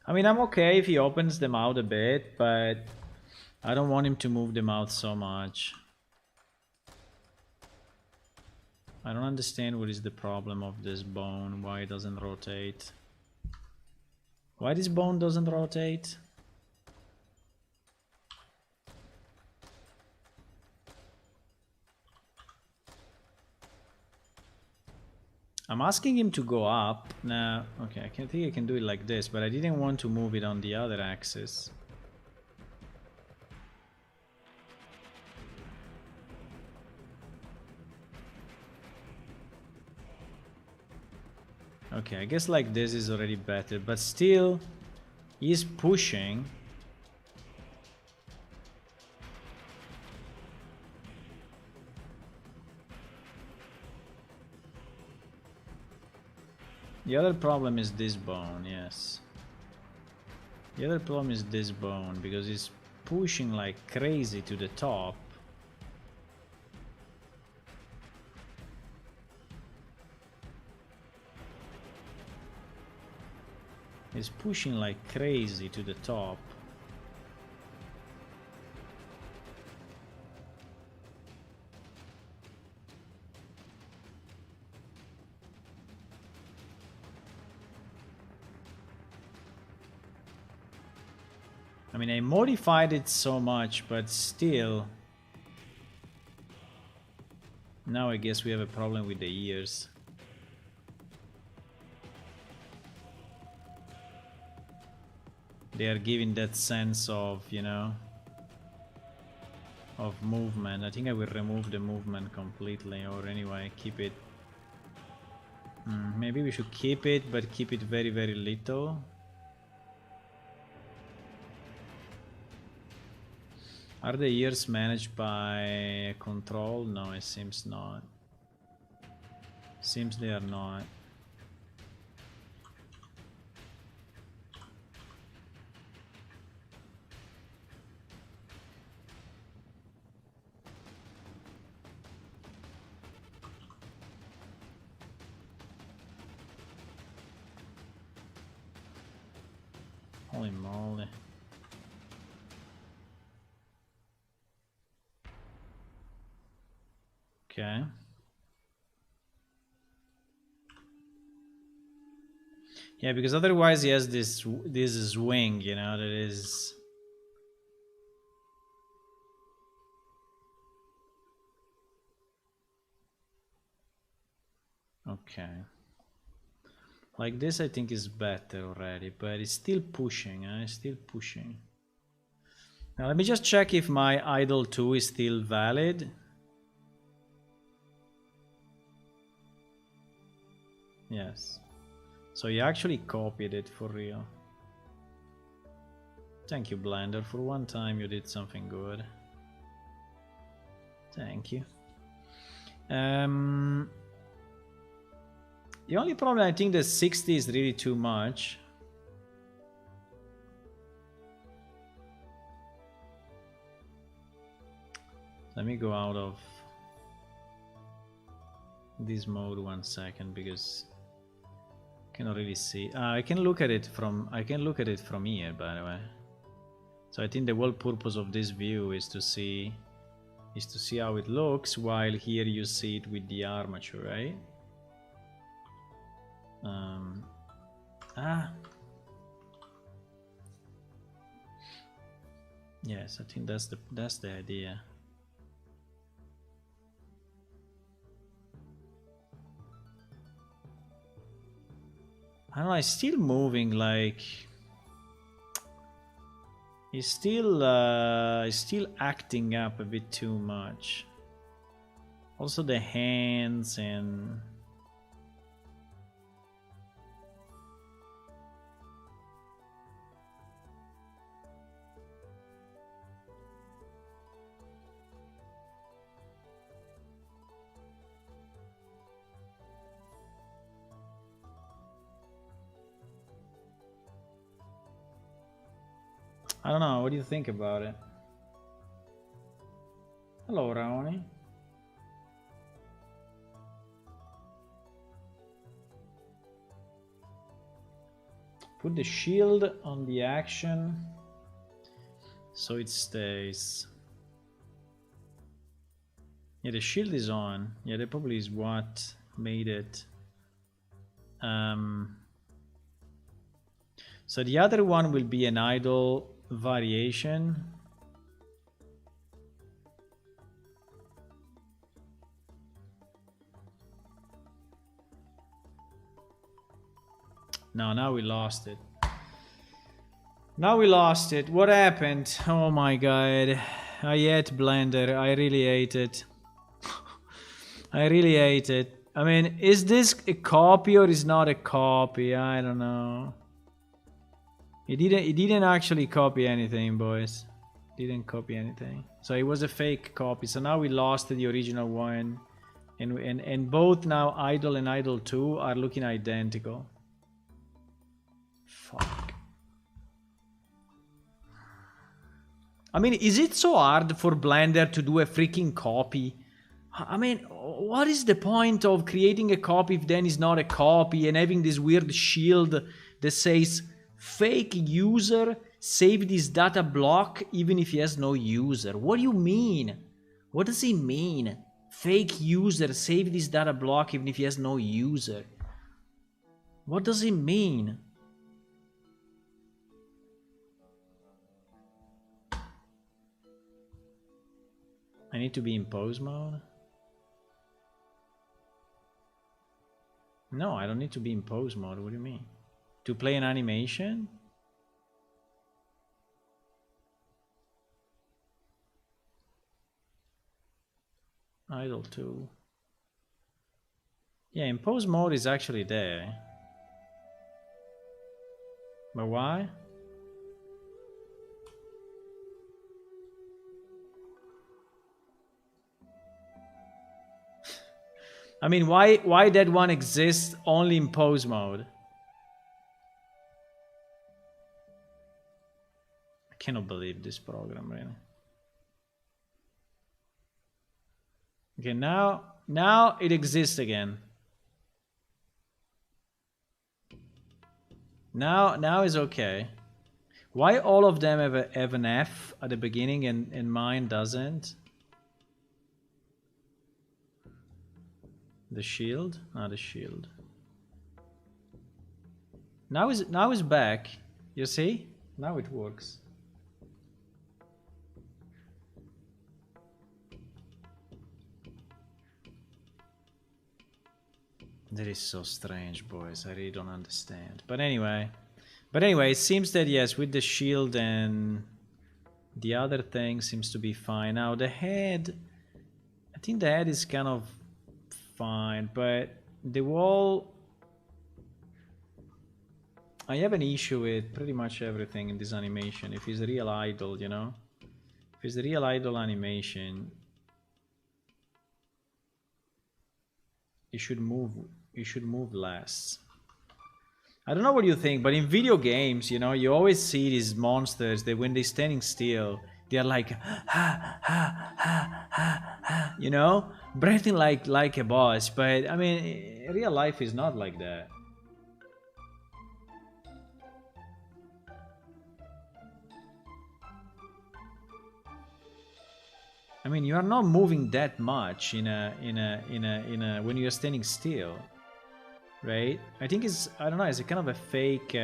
I mean, I'm okay if he opens them out a bit, but I don't want him to move them out so much. I don't understand what is the problem of this bone, why it doesn't rotate. Why this bone doesn't rotate? I'm asking him to go up. Now, okay, I think I can do it like this, but I didn't want to move it on the other axis. Okay, I guess like this is already better, but still, he's pushing. The other problem is this bone, yes. The other problem is this bone, because he's pushing like crazy to the top. He's pushing like crazy to the top. I mean, I modified it so much, but still... Now I guess we have a problem with the ears. They are giving that sense of, you know, of movement. I think I will remove the movement completely, or anyway, keep it... maybe we should keep it, but keep it very little. Are the ears managed by control? No, it seems not. Seems they are not. Holy moly. Okay. Yeah, because otherwise he has this swing, you know, that is... Okay. Like this I think is better already, but it's still pushing, it's still pushing. Now let me just check if my idle 2 is still valid. Yes. So you actually copied it for real. Thank you, Blender. For one time you did something good. Thank you. The only problem, I think the 60 is really too much. Let me go out of this mode 1 second because I cannot really see. I can look at it from here, by the way. So I think the whole purpose of this view is to see how it looks, while here you see it with the armature, right? Yes, I think that's the idea. I don't know, it's still moving, like it's still acting up a bit too much. Also the hands and I don't know, what do you think about it? Hello, Raoni. Put the shield on the action so it stays. Yeah, the shield is on. Yeah, that probably is what made it. So the other one will be an idle variation. No, now we lost it. Now we lost it. What happened? Oh my god. I hate Blender. I really hate it. I really hate it. I mean, is this a copy or is not a copy? I don't know. He didn't actually copy anything, boys. Didn't copy anything. So it was a fake copy. So now we lost the original one. And both now Idle and Idle 2 are looking identical. Fuck. I mean, is it so hard for Blender to do a freaking copy? I mean, what is the point of creating a copy if then it's not a copy and having this weird shield that says fake user save this data block even if he has no user? What do you mean? What does it mean? Fake user save this data block even if he has no user. What does it mean? I need to be in pose mode? No, I don't need to be in pose mode. What do you mean? To play an animation? Idle 2. Yeah, in pose mode is actually there. But why? I mean, why that one exists only in pose mode? I cannot believe this program, really. Okay, now it exists again. Now is okay. Why all of them have an F at the beginning and mine doesn't? The shield? The shield. Now is back. You see? Now it works. That is so strange, boys. I really don't understand. But anyway, it seems that yes, with the shield and the other thing seems to be fine. Now the head, I think the head is kind of fine, but the wall, I have an issue with pretty much everything in this animation. If it's a real idol, you know, if it's a real idol animation, it should move less. I don't know what you think, but in video games, you know, you always see these monsters that when they're standing still, they're like, you know, breathing like a boss. But I mean, real life is not like that. I mean, you are not moving that much in a when you are standing still, right? I think I don't know, it's a kind of a fake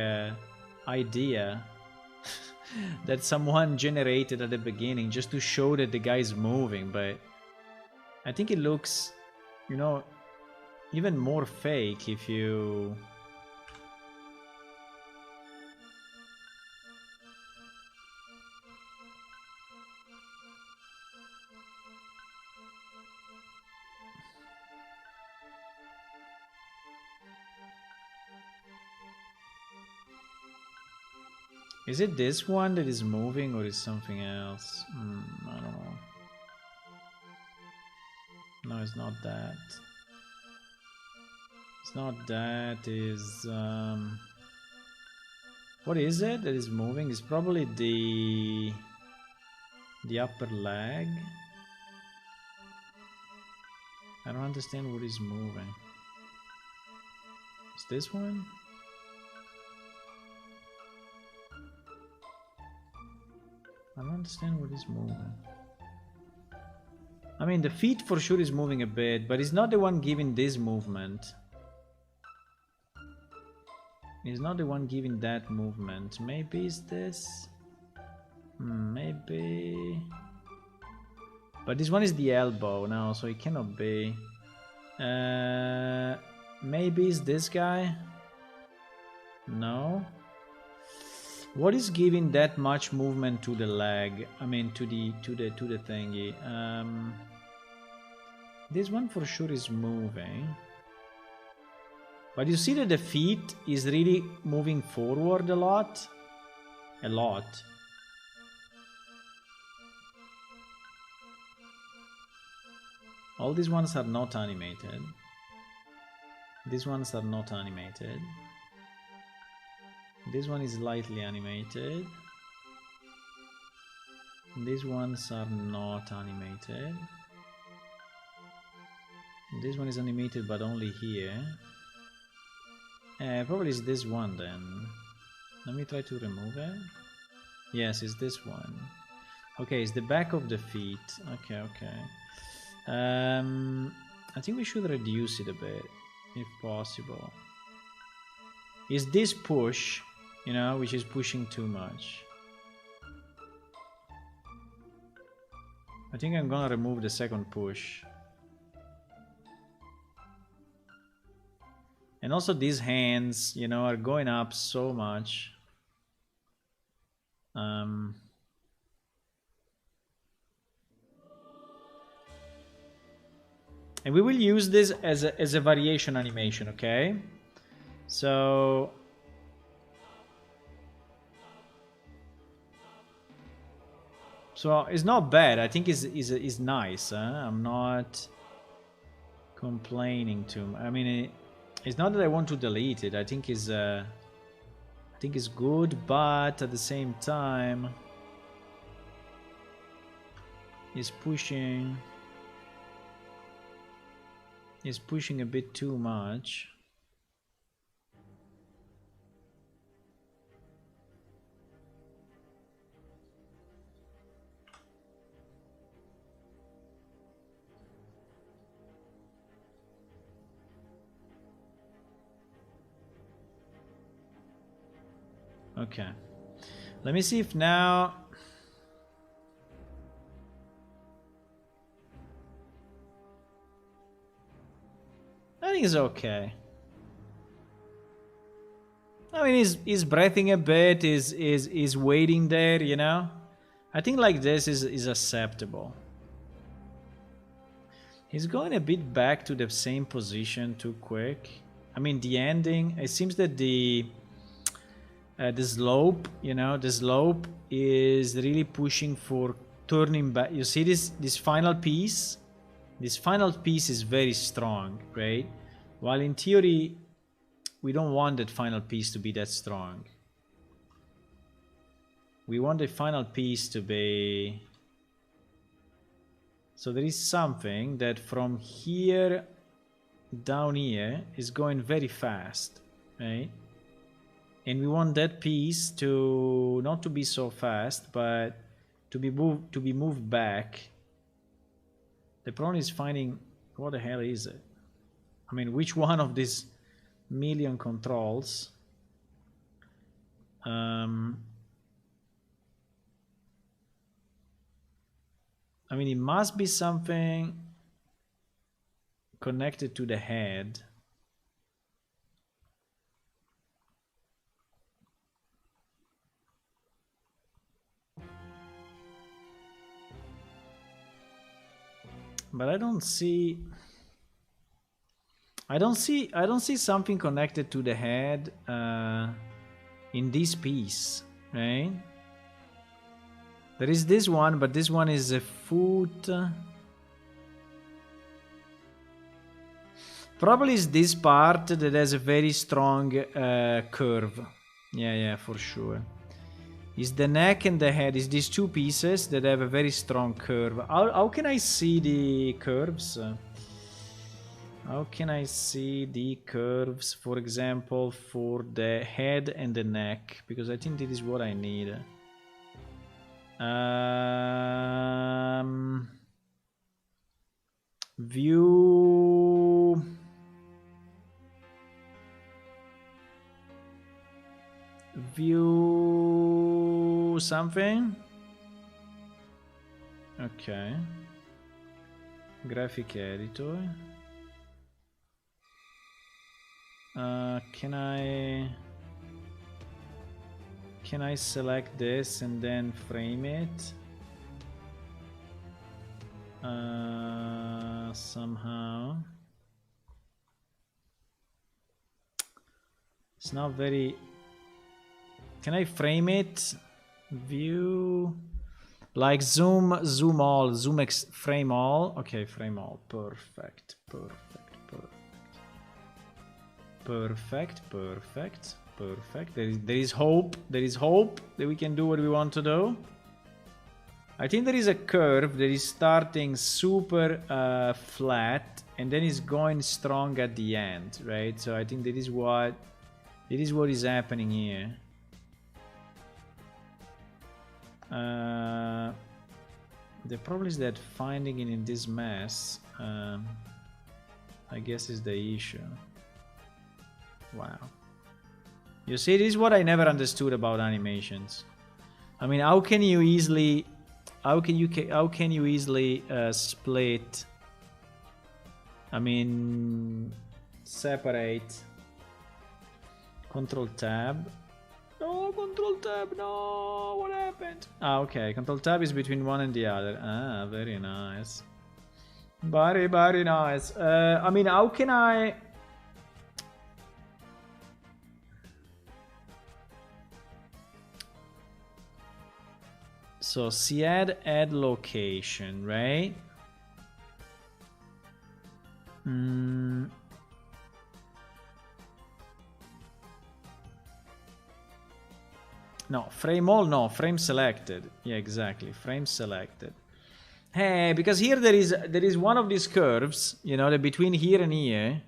idea that someone generated at the beginning just to show that the guy is moving, but I think it looks, you know, even more fake if you... Is it this one that is moving or is something else? I don't know. No, it's not that. It's not that. Is what is it that is moving? It's probably the upper leg. I don't understand what is moving. Is this one? I don't understand what is moving. I mean, the feet for sure is moving a bit, but it's not the one giving this movement. It's not the one giving that movement. Maybe it's this? Maybe... But this one is the elbow now, so it cannot be. Maybe it's this guy? No? What is giving that much movement to the leg? I mean, to the thingy. This one for sure is moving, but you see that the feet is really moving forward a lot. All these ones are not animated. These ones are not animated. This one is lightly animated. These ones are not animated. This one is animated but only here. Probably it's this one then. Let me try to remove it. Yes, it's this one. Okay, it's the back of the feet. Okay. I think we should reduce it a bit, if possible. Is this push, you know, which is pushing too much. I think I'm gonna remove the second push. And also these hands, you know, are going up so much. And we will use this as a variation animation, okay? So it's not bad. I think it's nice. I'm not complaining to. I mean, it's not that I want to delete it. I think it's good, but at the same time, it's pushing. It's pushing a bit too much. Okay, let me see if now I think it's okay. I mean, he's breathing a bit, is waiting there, you know. I think like this is acceptable. He's going a bit back to the same position too quick. I mean, the ending. It seems that the slope, you know, the slope is really pushing for turning back. You see this final piece? This final piece is very strong, right? While in theory, we don't want that final piece to be that strong. We want the final piece to be... So there is something that from here down here is going very fast, right? And we want that piece to not to be so fast, but to be moved back. The problem is finding what the hell is it? I mean, which one of these million controls? I mean, it must be something connected to the head. But I don't see something connected to the head in this piece, right? There is this one, but this one is a foot. Probably is this part that has a very strong curve. Yeah, for sure. Is the neck and the head. Is these two pieces that have a very strong curve. How can I see the curves? How can I see the curves, for example, for the head and the neck? Because I think this is what I need. View something. Okay, graphic editor. Can I select this and then frame it somehow? It's not very... Can I frame it? View, like zoom all, frame all. Okay, frame all. Perfect. There is hope that we can do what we want to do. I think there is a curve that is starting super flat and then is going strong at the end, right? So I think that is what is happening here. The problem is that finding it in this mess, I guess, is the issue. Wow. You see, this is what I never understood about animations. I mean, how can you easily split? I mean, separate. Control tab. No, Control tab. No, what happened? Ah, okay. Control tab is between one and the other. Ah, very nice. Very nice. I mean, how can I? So add location, right? Mm. No, frame all, no, frame selected. Yeah, exactly, frame selected. Hey, because here there is one of these curves, you know, the between here and here.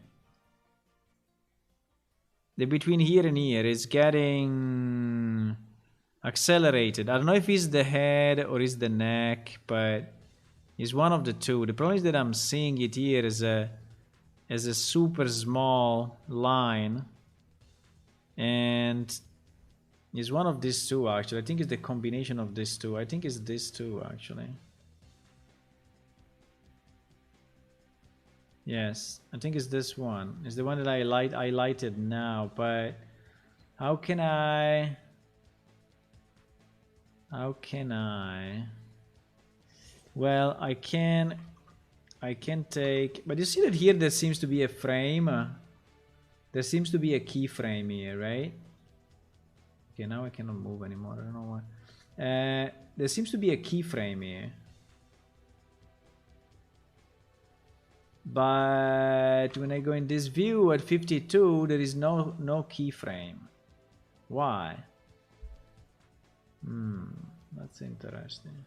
The between here and here is getting accelerated. I don't know if it's the head or it's the neck, but it's one of the two. The problem is that I'm seeing it here as a super small line, and it's one of these two actually. I think it's the combination of these two. I think it's these two actually. Yes, I think it's this one. It's the one that I highlighted now, but how can I well, I can take, but you see that here there seems to be a frame. There seems to be a keyframe here, right? Okay, now I cannot move anymore. I don't know why. There seems to be a keyframe here. But when I go in this view at 52, there is no keyframe. Why? That's interesting.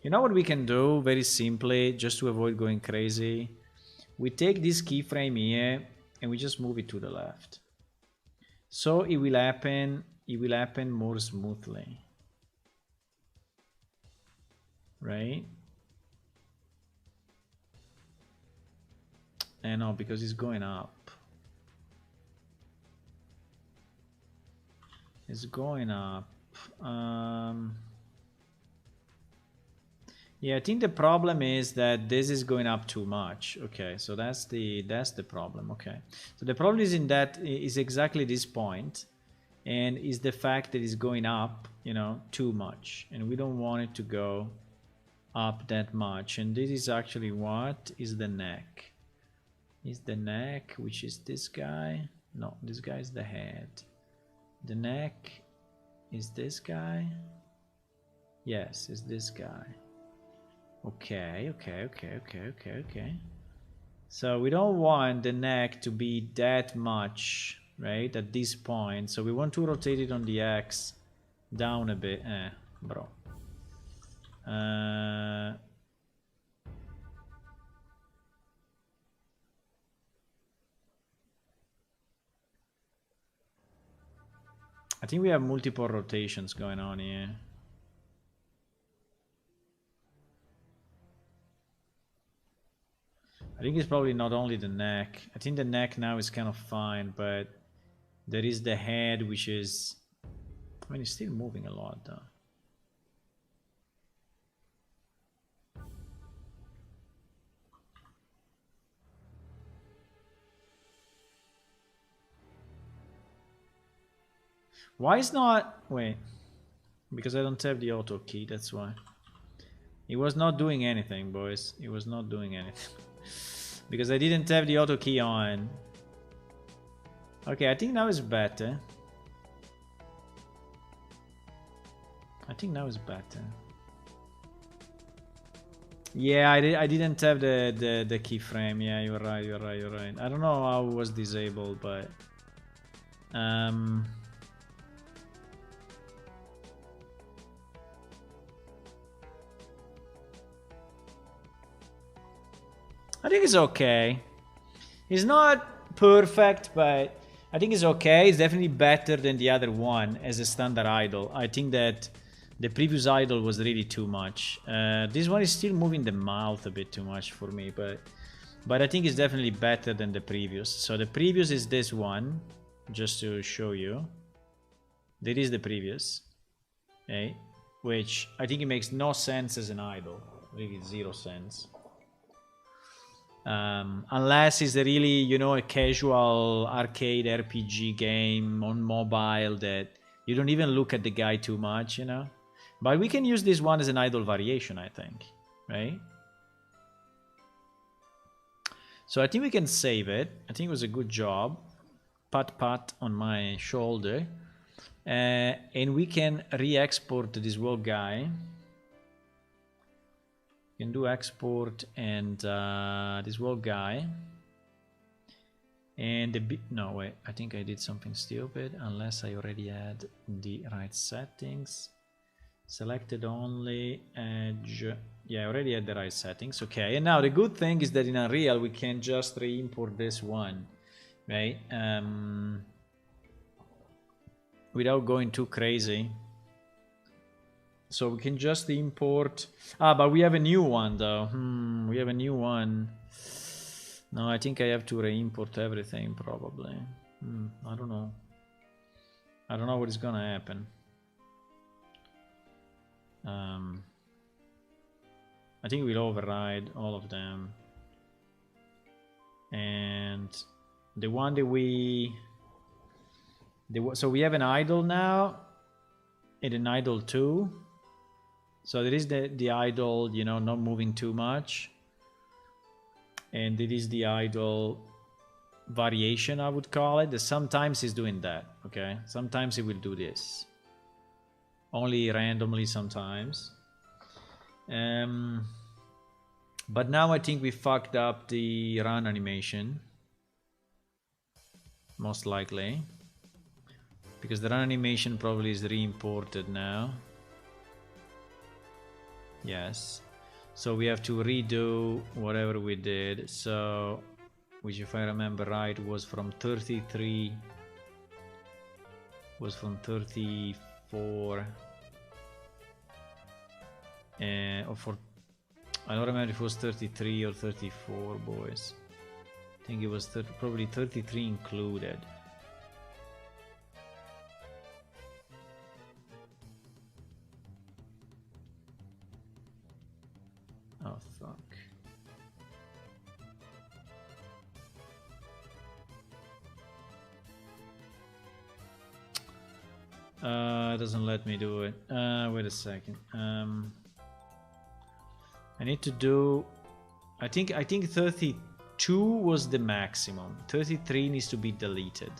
You know what we can do very simply, just to avoid going crazy? We take this keyframe here and we just move it to the left. So it will happen more smoothly. Right? And no, because it's going up. It's going up. Yeah, I think the problem is that this is going up too much. Okay, so that's the problem. Okay, so the problem is is exactly this point, and is the fact that it's going up, you know, too much, and we don't want it to go up that much. And this is actually what is the neck. Is the neck, which is this guy? No, this guy is the head. The neck is this guy. Yes, it's this guy. Okay. So we don't want the neck to be that much, right, at this point. So we want to rotate it on the X down a bit. Bro. I think we have multiple rotations going on here. I think it's probably not only the neck. I think the neck now is kind of fine, but there is the head, which is... I mean, it's still moving a lot, though. Why is not... Wait. Because I don't have the auto key, that's why. It was not doing anything, boys. It was not doing anything. Because I didn't have the auto key on. Okay, I think now is better. I think now is better. Yeah, I didn't have the keyframe. Yeah, you're right. I don't know how it was disabled, but I think it's okay. It's not perfect, but I think it's okay. It's definitely better than the other one as a standard idle. I think that the previous idle was really too much. This one is still moving the mouth a bit too much for me, but I think it's definitely better than the previous. So the previous is this one, just to show you. That is the previous, okay? Which I think it makes no sense as an idle. Really 0 sense. Unless it's a really, you know, a casual arcade RPG game on mobile that you don't even look at the guy too much, you know. But we can use this one as an idle variation, I think, right? So I think we can save it. I think it was a good job. Pat on my shoulder. And we can re-export this whole guy. can do export and this wall guy. And no, wait, I think I did something stupid, unless I already had the right settings. Selected only, edge. Yeah, I already had the right settings. Okay, and now the good thing is that in Unreal we can just re-import this one, right? Without going too crazy. So we can just import. But we have a new one though. We have a new one. No, I think I have to re-import everything probably. I don't know. I don't know what is gonna happen. I think we'll override all of them. And the one that so we have an idle now and an idle 2. So there is the idle, you know, not moving too much. And it is the idle variation, I would call it. Sometimes he's doing that, okay? Sometimes he will do this. Only randomly sometimes. But now I think we fucked up the run animation. Most likely. Because the run animation probably is re-imported now. Yes. So we have to redo whatever we did. So, which if I remember right was from 33. Was from 34. Or for, I don't remember if it was 33 or 34, boys. I think it was probably 33 included. Oh fuck. It doesn't let me do it. Wait a second. I need to do. I think 32 was the maximum. 33 needs to be deleted.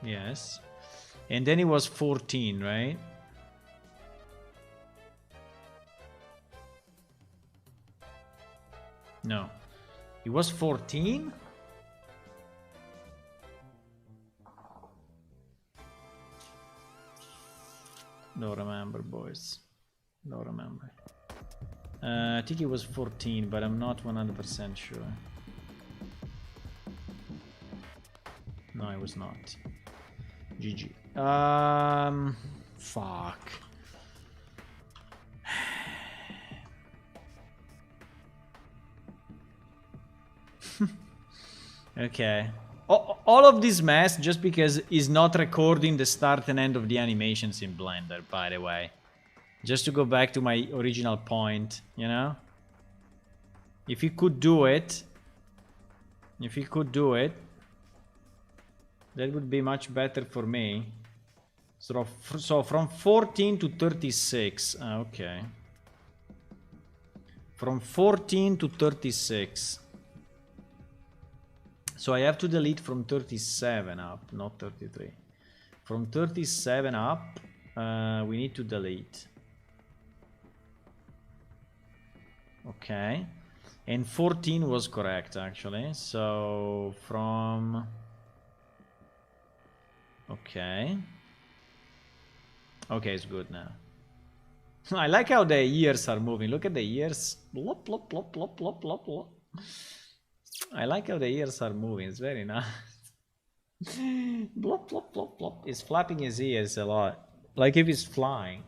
Yes. And then it was 14, right? No. It was 14? Don't remember, boys. Don't remember. I think it was 14, but I'm not 100% sure. No, it was not. GG. Fuck. Okay. All of this mess just because it's not recording the start and end of the animations in Blender, by the way. Just to go back to my original point, you know? If you could do it, that would be much better for me. So from 14 to 36. Okay. From 14 to 36. So I have to delete from 37 up, not 33. From 37 up, we need to delete. Okay. And 14 was correct, actually. So from... Okay. Okay, it's good now. I like how the ears are moving. Look at the ears. Blop, blop, blop, blop, blop, blop, blop. I like how the ears are moving. It's very nice. Blop, blop, blop, blop. He's flapping his ears a lot. Like if he's flying.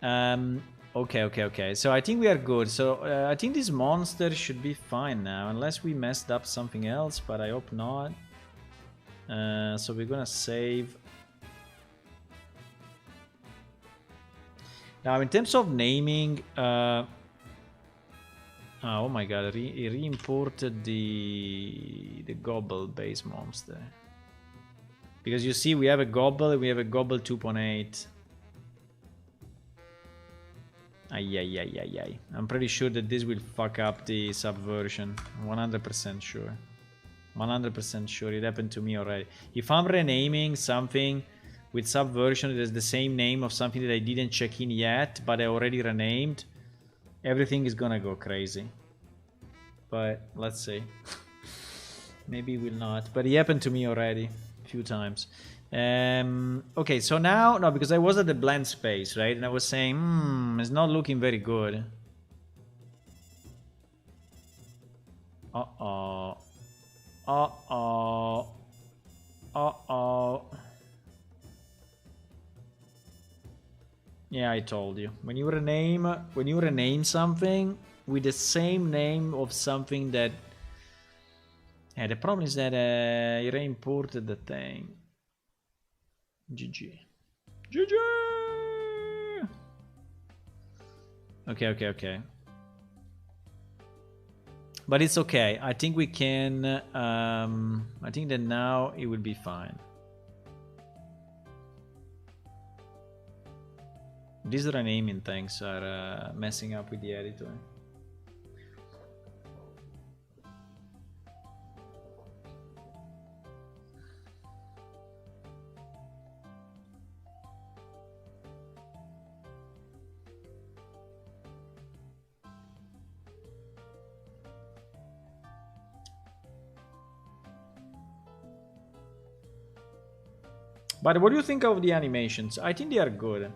Okay. So I think we are good. So I think this monster should be fine now. Unless we messed up something else, but I hope not. So we're gonna save. Now in terms of naming, oh my god, he re-imported the Gobble base monster. Because you see we have a Gobble and we have a Gobble 2.8. Ay, ay, ay, ay, ay. I'm pretty sure that this will fuck up the subversion. 100% sure. 100% sure. It happened to me already. If I'm renaming something with subversion, it is the same name of something that I didn't check in yet, but I already renamed, everything is gonna go crazy. But let's see. Maybe it will not. But it happened to me already a few times. Okay, so now, no, because I was at the blend space, right? And I was saying, it's not looking very good. Uh-oh. Uh-oh. Uh-oh. Yeah, I told you. When you rename something with the same name of something that... Yeah, the problem is that I re-imported the thing. GG. GG! Okay. But it's okay. I think we can... I think that now it will be fine. These renaming things are messing up with the editor. But what do you think of the animations? I think they are good.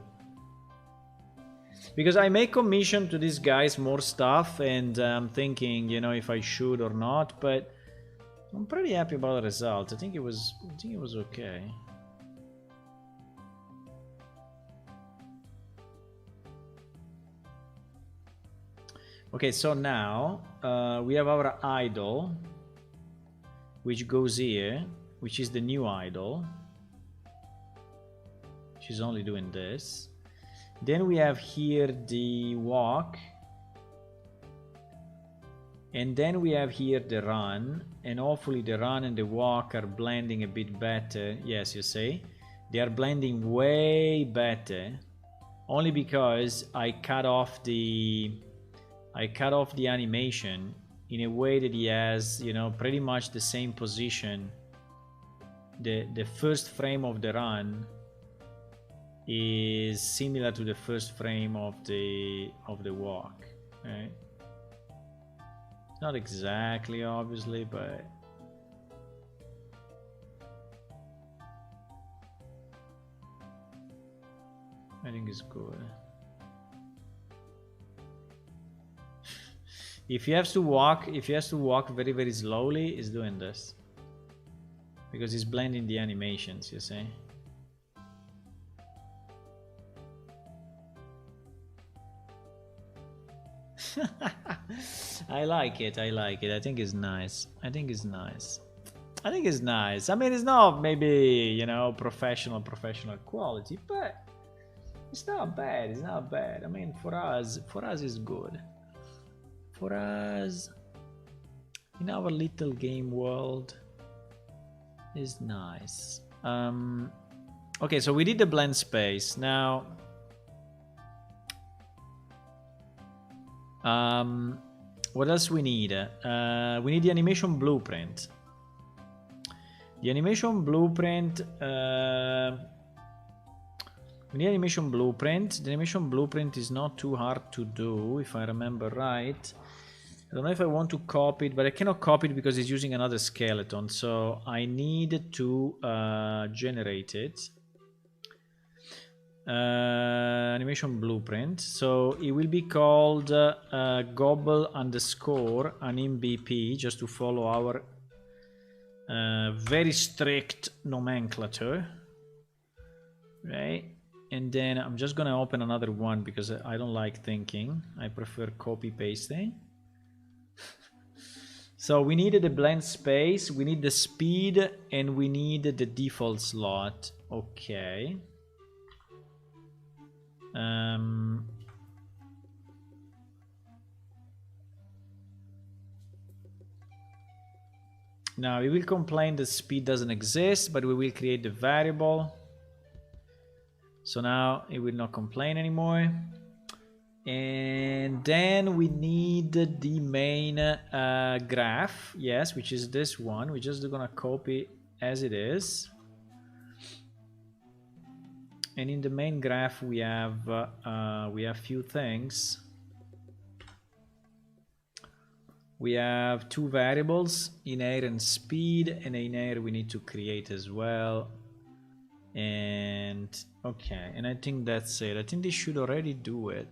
Because I may commission to these guys more stuff, and I'm thinking, you know, if I should or not, but I'm pretty happy about the result. I think it was okay. Okay, so now we have our idol, which goes here, which is the new idol. She's only doing this. Then we have here the walk. And then we have here the run. And hopefully the run and the walk are blending a bit better. Yes, you see? They are blending way better. Only because I cut off the animation in a way that he has, you know, pretty much the same position. The first frame of the run is similar to the first frame of the walk, right? Not exactly, obviously, but I think it's good. If he has to walk very, very slowly, he's doing this because he's blending the animations, you see. I like it. I think it's nice. I mean, it's not maybe, you know, professional quality, but it's not bad. I mean, for us it's good. For us, in our little game world, is nice. Okay, so we did the blend space. Now, what else we need? We need the animation blueprint. The animation blueprint. We need animation blueprint. The animation blueprint is not too hard to do, if I remember right. I don't know if I want to copy it, but I cannot copy it because it's using another skeleton. So I need to generate it. Animation blueprint. So it will be called gobble underscore animBP, just to follow our very strict nomenclature, right? And then I'm just gonna open another one because I don't like thinking. I prefer copy pasting. So we needed the blend space, we need the speed, and we need the default slot. Okay. Now we will complain that speed doesn't exist, but we will create the variable. So now it will not complain anymore. And then we need the main graph, yes, which is this one. We're just gonna copy as it is. And in the main graph we have few things. We have two variables, in air and speed, and in air we need to create as well. And okay, and I think that's it. I think they should already do it.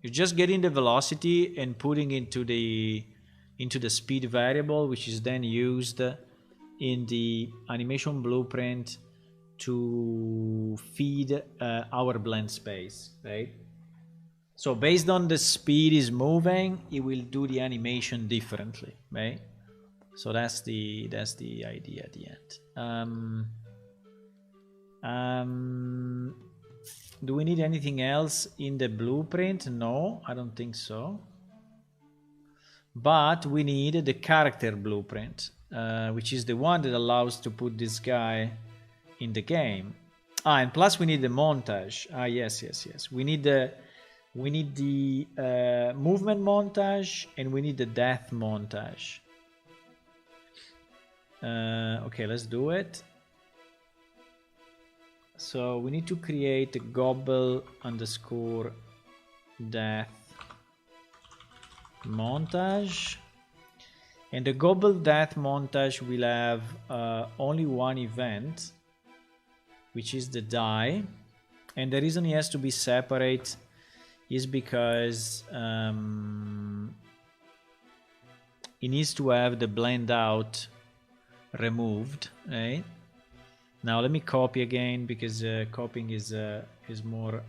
You're just getting the velocity and putting into the speed variable, which is then used in the animation blueprint to feed our blend space, right? So based on the speed is moving, it will do the animation differently, right? So that's the idea at the end. Do we need anything else in the blueprint? No, I don't think so. But we need the character blueprint, which is the one that allows to put this guy in the game. And plus we need the montage. Yes. We need the movement montage, and we need the death montage. Okay, let's do it. So we need to create a gobble underscore death montage, and the gobble death montage will have only one event, which is the die. And the reason it has to be separate is because it needs to have the blend out removed, right? Now let me copy again, because copying is more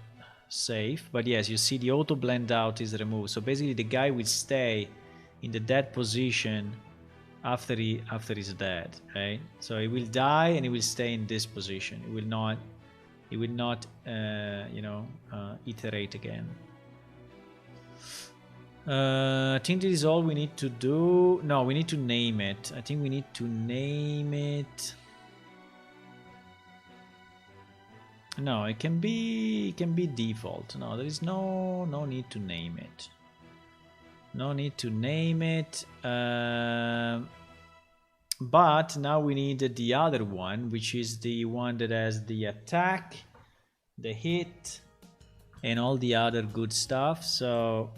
safe. But yes, you see the auto blend out is removed. So basically the guy will stay in the dead position after he's dead, right? So he will die and he will stay in this position. It will not iterate again. I think this is all we need to do. No, we need to name it. I think we need to name it. No, it can be default. No, there is no need to name it. No need to name it. But now we need the other one, which is the one that has the attack, the hit, and all the other good stuff. So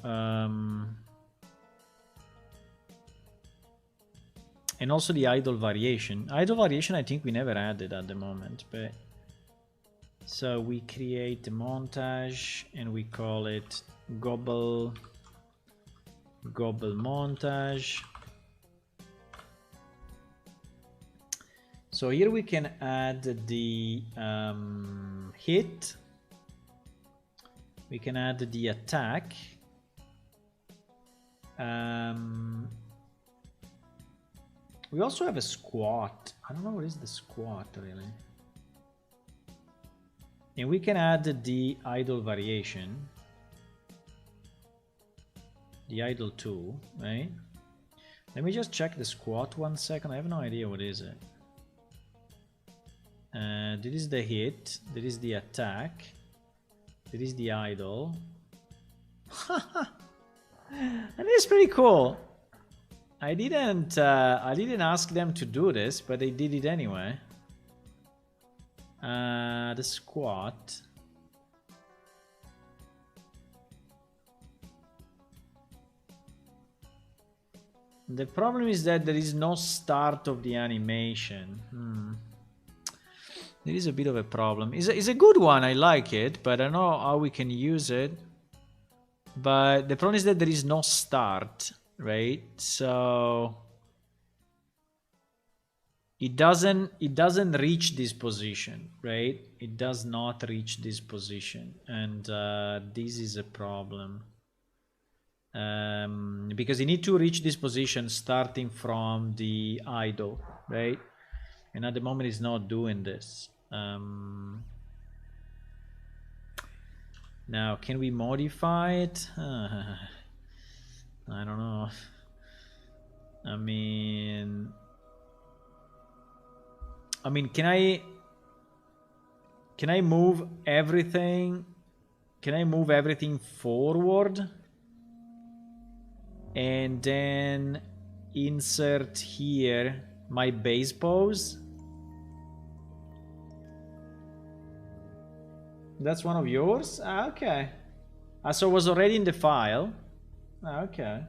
and also the idle variation. Idle variation I think we never added at the moment, but so we create a montage and we call it gobble montage. So here we can add the hit, we can add the attack, we also have a squat. I don't know what is the squat really. And we can add the idle variation, the idle 2, right? Let me just check the squat 1 second. I have no idea what is it. This is the hit, this is the attack, this is the idle. And it's pretty cool. I didn't ask them to do this, but they did it anyway. The squat. The problem is that there is no start of the animation. There is a bit of a problem. It's a good one, I like it, but I don't know how we can use it. But the problem is that there is no start, right? So it doesn't reach this position, right? It does not reach this position, and this is a problem. Because you need to reach this position starting from the idle, right? And at the moment it's not doing this. Now can we modify it? I don't know. I mean can I move everything Can I move everything forward? And then insert here my base pose. That's one of yours? Ah, okay. Ah, so it was already in the file. Ah, okay.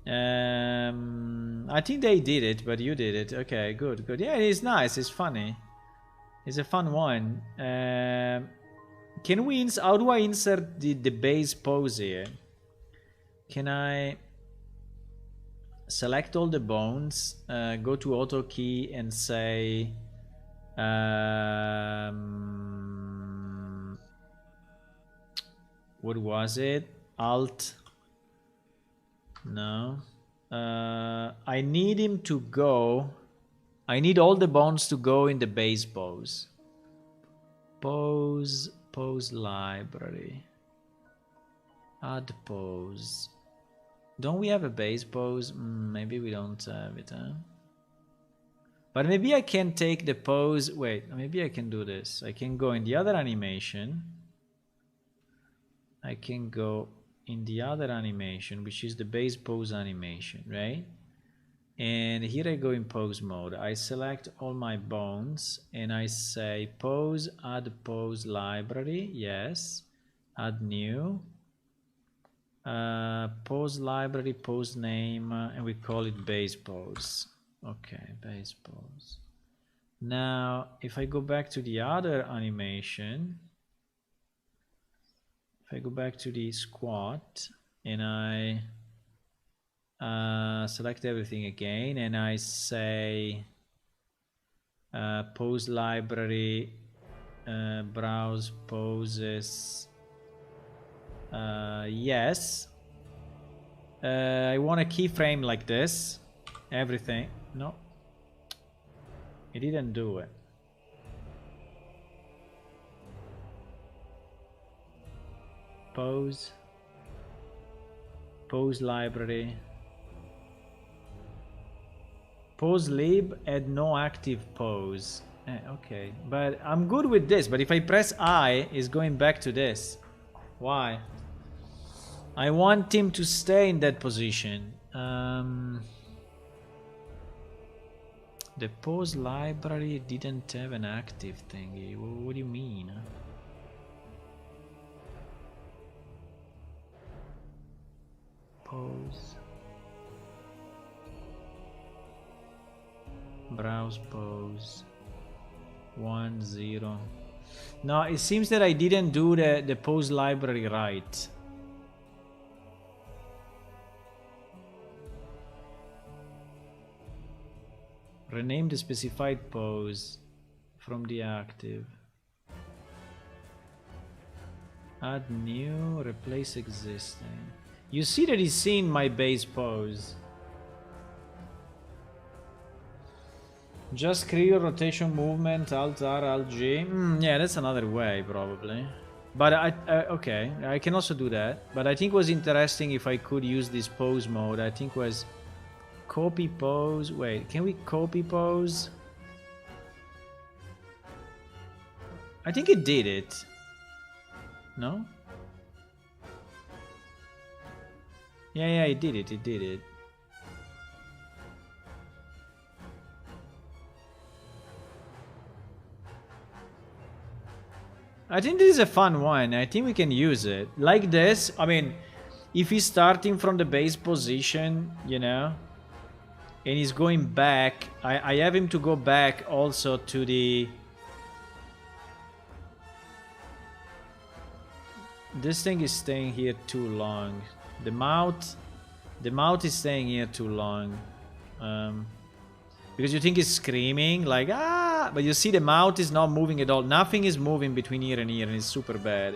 I think they did it, but you did it. Okay, good, good. Yeah, it is nice. It's funny. It's a fun one. Can we how do I insert the base pose here? Can I select all the bones, go to auto key and say what was it? Alt. No. I need him to go. I need all the bones to go in the base pose. Pose library. Add pose. Don't we have a base pose? Maybe we don't have it, huh? But maybe I can take the pose. Wait, maybe I can do this. I can go in the other animation. I can go in the other animation, which is the base pose animation, right? And here I go in pose mode. I select all my bones and I say pose, add pose library. Yes. Add new. Pose library, pose name, and we call it base pose. Okay, base pose. Now, if I go back to the other animation, if I go back to the squat and I select everything again and I say pose library, browse poses, yes. I want a keyframe like this. Everything. No. It didn't do it. Pose. Pose library. Pose lib, add no active pose. Okay, but I'm good with this. But if I press I, it's going back to this. Why? I want him to stay in that position. The pose library didn't have an active thingy. What do you mean? Pose. Browse pose. 1, 0. No, it seems that I didn't do the pose library right. Rename the specified pose from the active. Add new, replace existing. You see that he's seen my base pose. Just create rotation movement, Alt R, Alt G. Yeah, that's another way probably. But okay, I can also do that. But I think it was interesting if I could use this pose mode. I think was copy pose. Wait, can we copy pose? I think it did it. No? Yeah, it did it. It did it. I think this is a fun one. I think we can use it. Like this, I mean, if he's starting from the base position, you know, and he's going back, I have him to go back also to the... This thing is staying here too long. The mouth is staying here too long. Because you think it's screaming, like, ah! But you see the mouth is not moving at all. Nothing is moving between here and here, and it's super bad.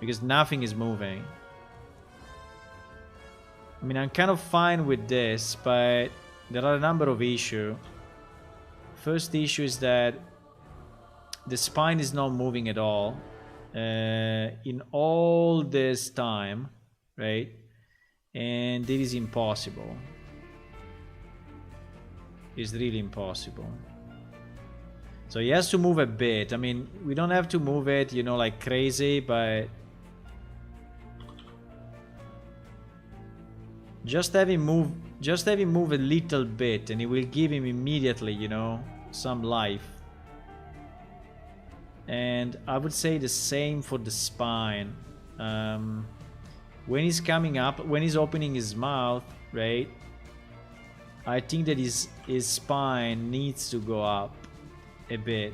Because nothing is moving. I mean, I'm kind of fine with this, but there are a number of issues. First issue is that the spine is not moving at all. In all this time, right? And it is impossible. It's really impossible. So he has to move a bit. I mean, we don't have to move it, you know, like crazy, but just have him move a little bit and it will give him immediately, you know, some life. And I would say the same for the spine. When he's coming up, when he's opening his mouth, right? I think that his spine needs to go up a bit,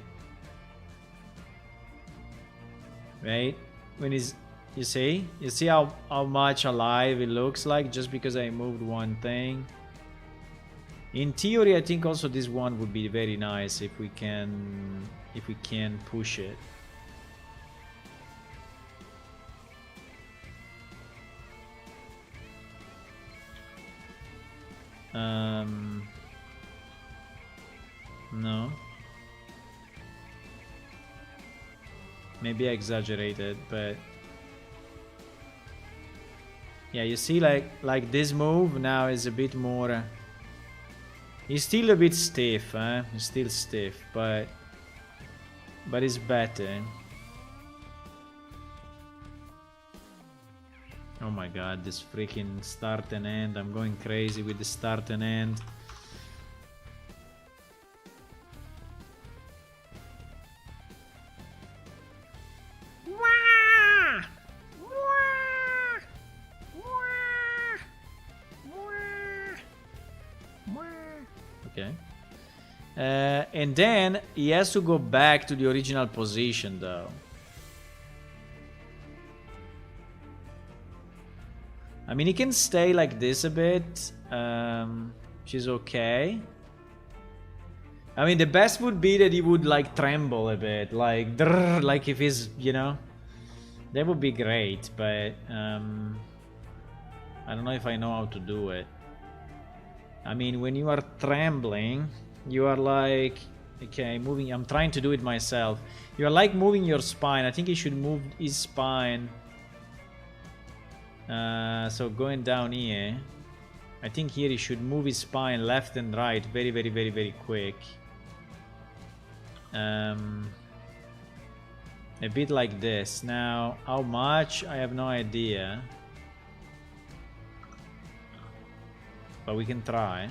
right? When he's, you see how much alive it looks like just because I moved one thing. In theory, I think also this one would be very nice if we can push it. No. Maybe I exaggerated, but yeah, you see, like this move now is a bit more. He's still a bit stiff, eh? He's still stiff, but it's better. Oh my god, this freaking start and end. I'm going crazy with the start and end. Okay. And then he has to go back to the original position though. I mean, he can stay like this a bit. She's okay. I mean, the best would be that he would like tremble a bit, like drrr, like if he's, you know, that would be great. But I don't know if I know how to do it. I mean, when you are trembling, you are like, okay, moving. I'm trying to do it myself. You are like moving your spine. I think he should move his spine. So going down here, I think here he should move his spine left and right very, very, very, very quick. A bit like this. Now, how much? I have no idea. But we can try.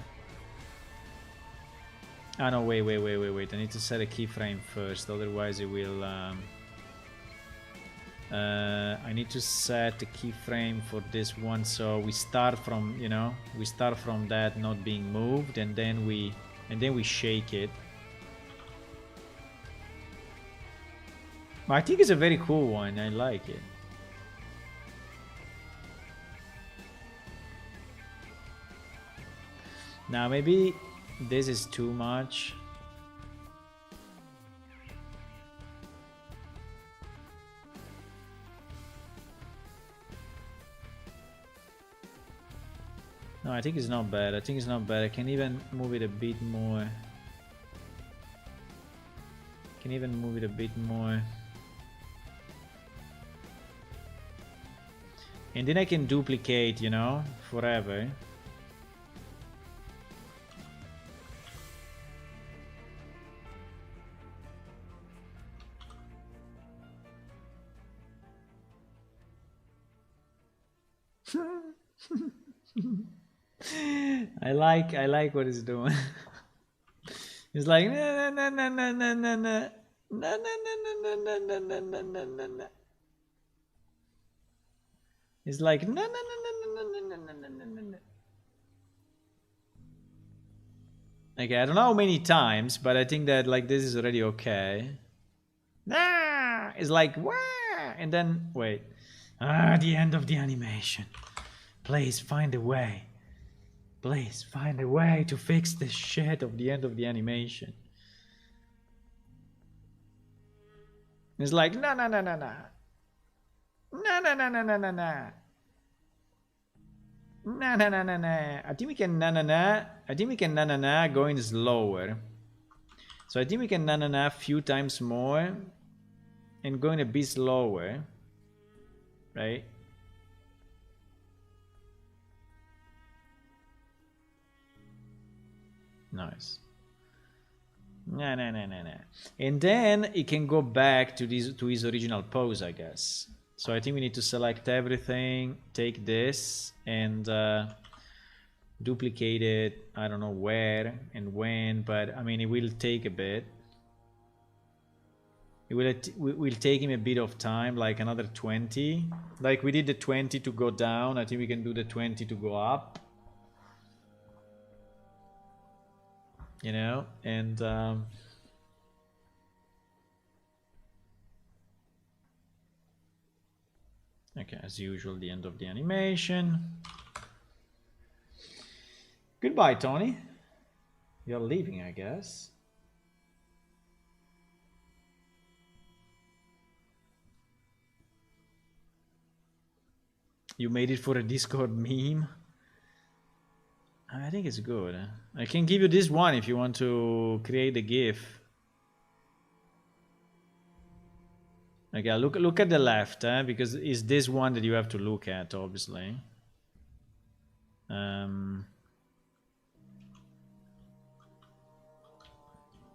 Ah no, wait. I need to set a keyframe first, otherwise it will... I need to set a keyframe for this one, so we start from, you know, we start from that not being moved, and then we shake it. I think it's a very cool one. I like it. Now maybe this is too much. No, I think it's not bad. I think it's not bad. I can even move it a bit more. Can even move it a bit more. And then I can duplicate, you know, forever. I like what it's doing. It's like na na na na na na na na na na na na na na na na na. It's like na na na na na na na na na na na. Okay, I don't know how many times, but I think that like this is already okay. Ah, it's like wah, and then wait. Ah, the end of the animation. Please find a way. Please find a way to fix this shit of the end of the animation. It's like na na na na na. Na na na na na na na. Na na na na na. I think we can na na na. I think we can na na na going slower. So I think we can na na na a few times more and going a bit slower. Right? Nice. No, no, no, no, no. And then it can go back to his original pose, I guess. So I think we need to select everything, take this, and duplicate it. I don't know where and when, but I mean, it will take a bit. It will take him a bit of time, like another 20. Like we did the 20 to go down. I think we can do the 20 to go up. You know, and okay, as usual, the end of the animation. Goodbye, Tony. You're leaving, I guess. You made it for a Discord meme. I think it's good. I can give you this one if you want to create a GIF. Okay, look at the left, because it's this one that you have to look at, obviously.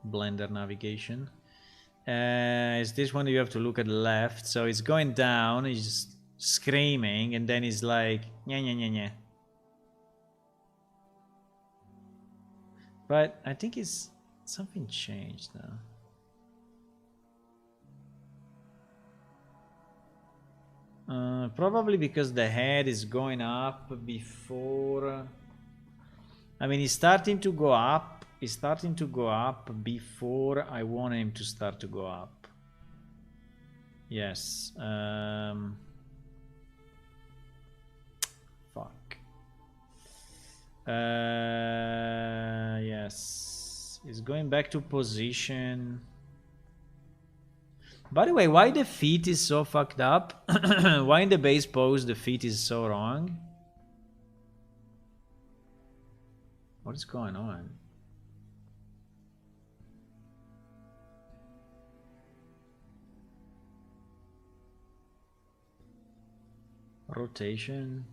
Blender navigation. It's this one that you have to look at the left. So it's going down, he's screaming, and then he's like, nya, nya, nya, nya. But I think it's something changed now. Probably because the head is going up before. I mean, he's starting to go up. He's starting to go up before I want him to start to go up. Yes. Fuck. Yes. He's going back to position. By the way, why the feet is so fucked up? Why in the base pose the feet is so wrong? What is going on? Rotation.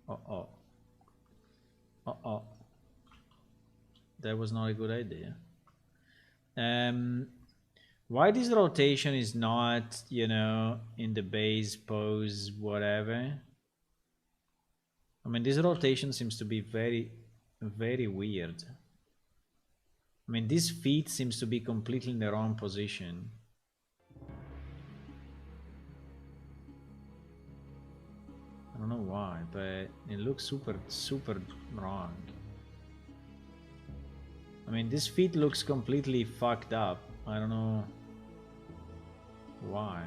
Uh-oh. Uh-oh. That was not a good idea. Why this rotation is not, you know, in the base pose, whatever? I mean, this rotation seems to be very, very weird. I mean, this feet seems to be completely in the wrong position. I don't know why, but it looks super, super wrong. I mean, this feet looks completely fucked up. I don't know why.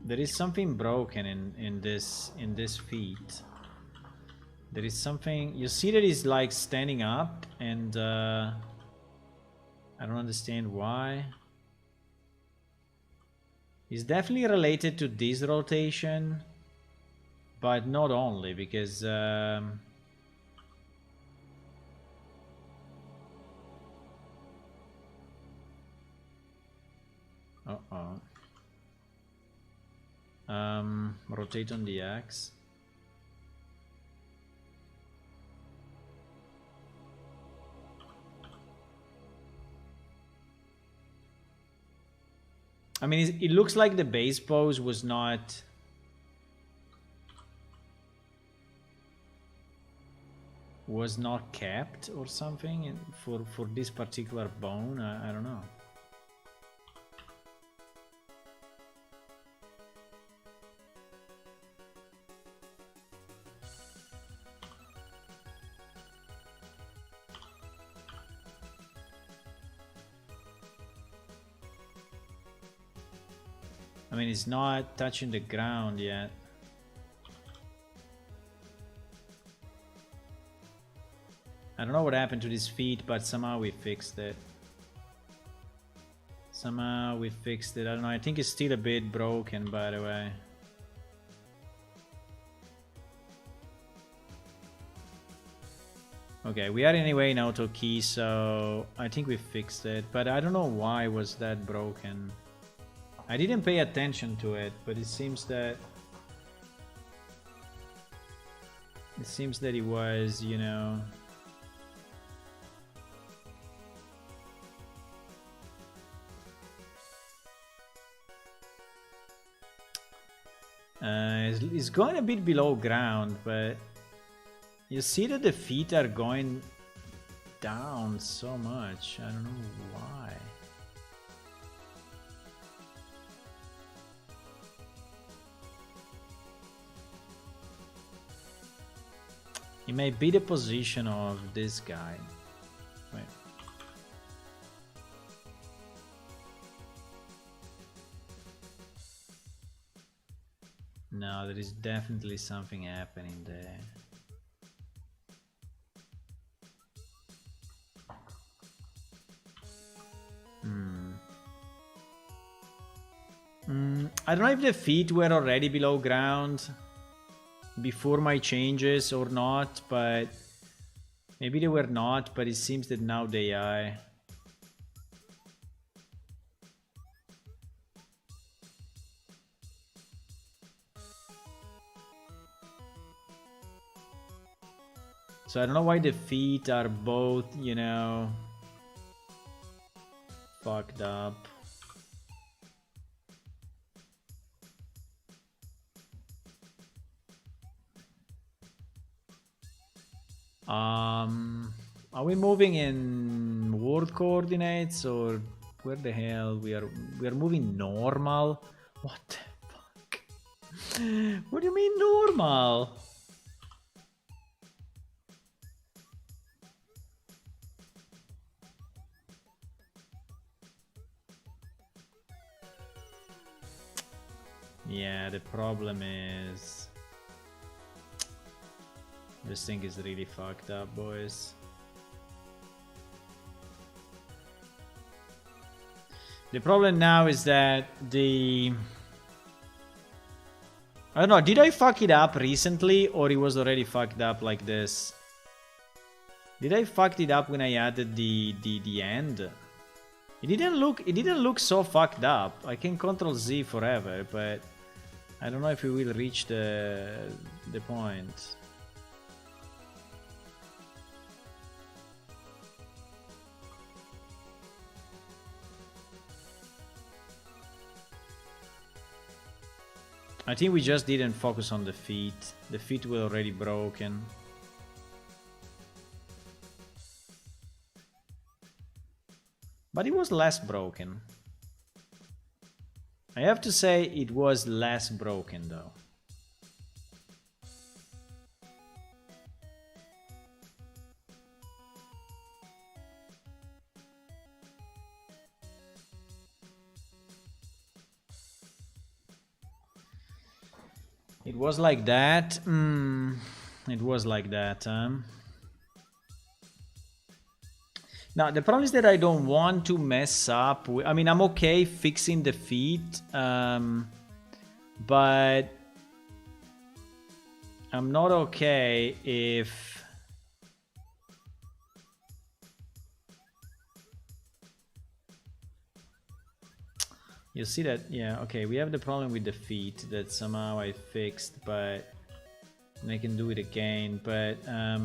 There is something broken in this feet. There is something. You see that he's like standing up, and I don't understand why. It's definitely related to this rotation, but not only, because rotate on the X. I mean, it looks like the base pose was not kept or something for this particular bone. I don't know. I mean, it's not touching the ground yet. I don't know what happened to these feet, but somehow we fixed it. Somehow we fixed it. I don't know. I think it's still a bit broken, by the way. Okay, we are anyway in auto key, so I think we fixed it. But I don't know why was that broken. I didn't pay attention to it, but it seems that it was, you know. It's going a bit below ground, but you see that the feet are going down so much. I don't know why. It may be the position of this guy. Wait. No, there is definitely something happening there. I don't know if the feet were already below ground before my changes or not, but maybe they were not, but it seems that now they are. So I don't know why the feet are both, you know, fucked up. Are we moving in world coordinates or where the hell we are moving normal? What the fuck? What do you mean normal? Yeah, the problem is this thing is really fucked up, boys. The problem now is that I don't know, did I fuck it up recently or it was already fucked up like this? Did I fuck it up when I added the end? It didn't look so fucked up. I can Control Z forever, but I don't know if we will reach the point. I think we just didn't focus on the feet. The feet were already broken. But it was less broken. I have to say it was less broken though. It was like that. It was like that. Now, the problem is that I don't want to mess up. I mean, I'm okay fixing the feet, but I'm not okay if... You see that, yeah, okay, we have the problem with the feet that somehow I fixed, but I can do it again, but I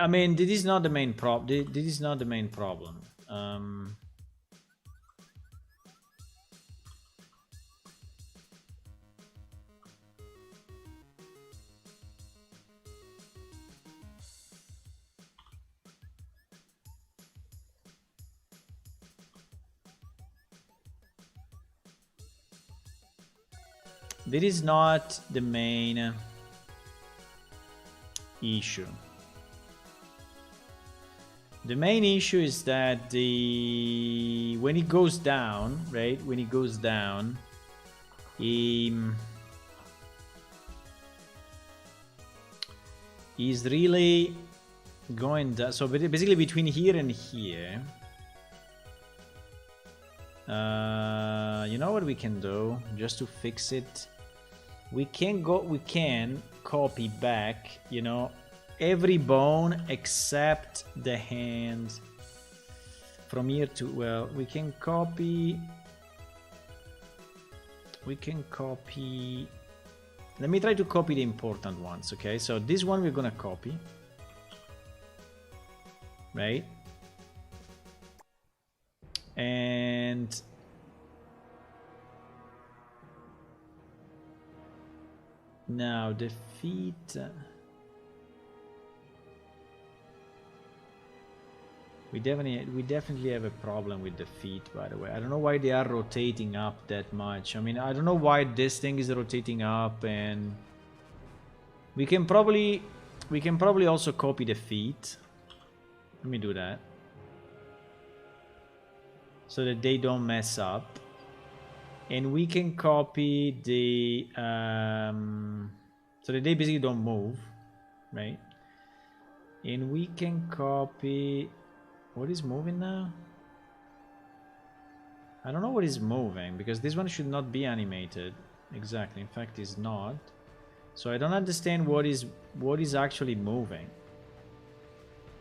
mean, this is not the main problem. This is not the main problem. This is not the main issue. The main issue is that when it goes down, right? When it goes down, he's really going down. So basically between here and here, You know what we can do just to fix it? We can copy back, you know, every bone except the hand from here to, well, we can copy, let me try to copy the important ones. Okay, so this one we're gonna copy, right? And now the feet, we definitely have a problem with the feet, by the way. I don't know why they are rotating up that much. I mean, I don't know why this thing is rotating up, and we can probably also copy the feet. Let me do that so that they don't mess up. And we can copy the so that they basically don't move, right? And we can copy what is moving now. I don't know what is moving, because this one should not be animated. Exactly, in fact it's not. So I don't understand what is actually moving.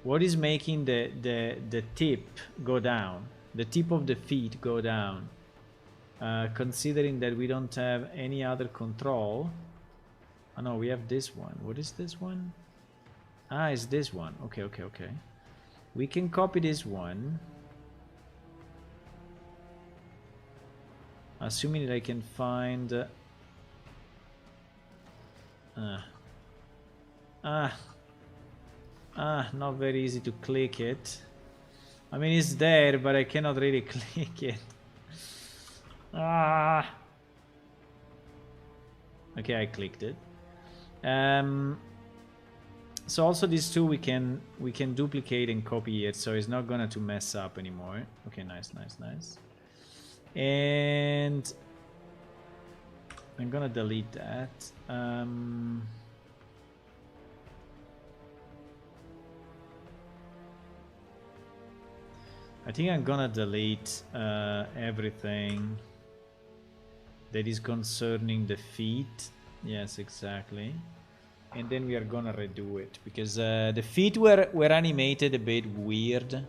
What is making the tip go down, the tip of the feet go down? Considering that we don't have any other control. Oh no, we have this one. What is this one? Ah, it's this one. Okay. We can copy this one. Assuming that I can find... not very easy to click it. I mean, it's there, but I cannot really click it. Okay, I clicked it. So also these two we can duplicate and copy it, so it's not gonna to mess up anymore. Okay, nice. And I'm gonna delete that. I think I'm gonna delete everything that is concerning the feet. Yes, exactly. And then we are gonna redo it, because the feet were animated a bit weird.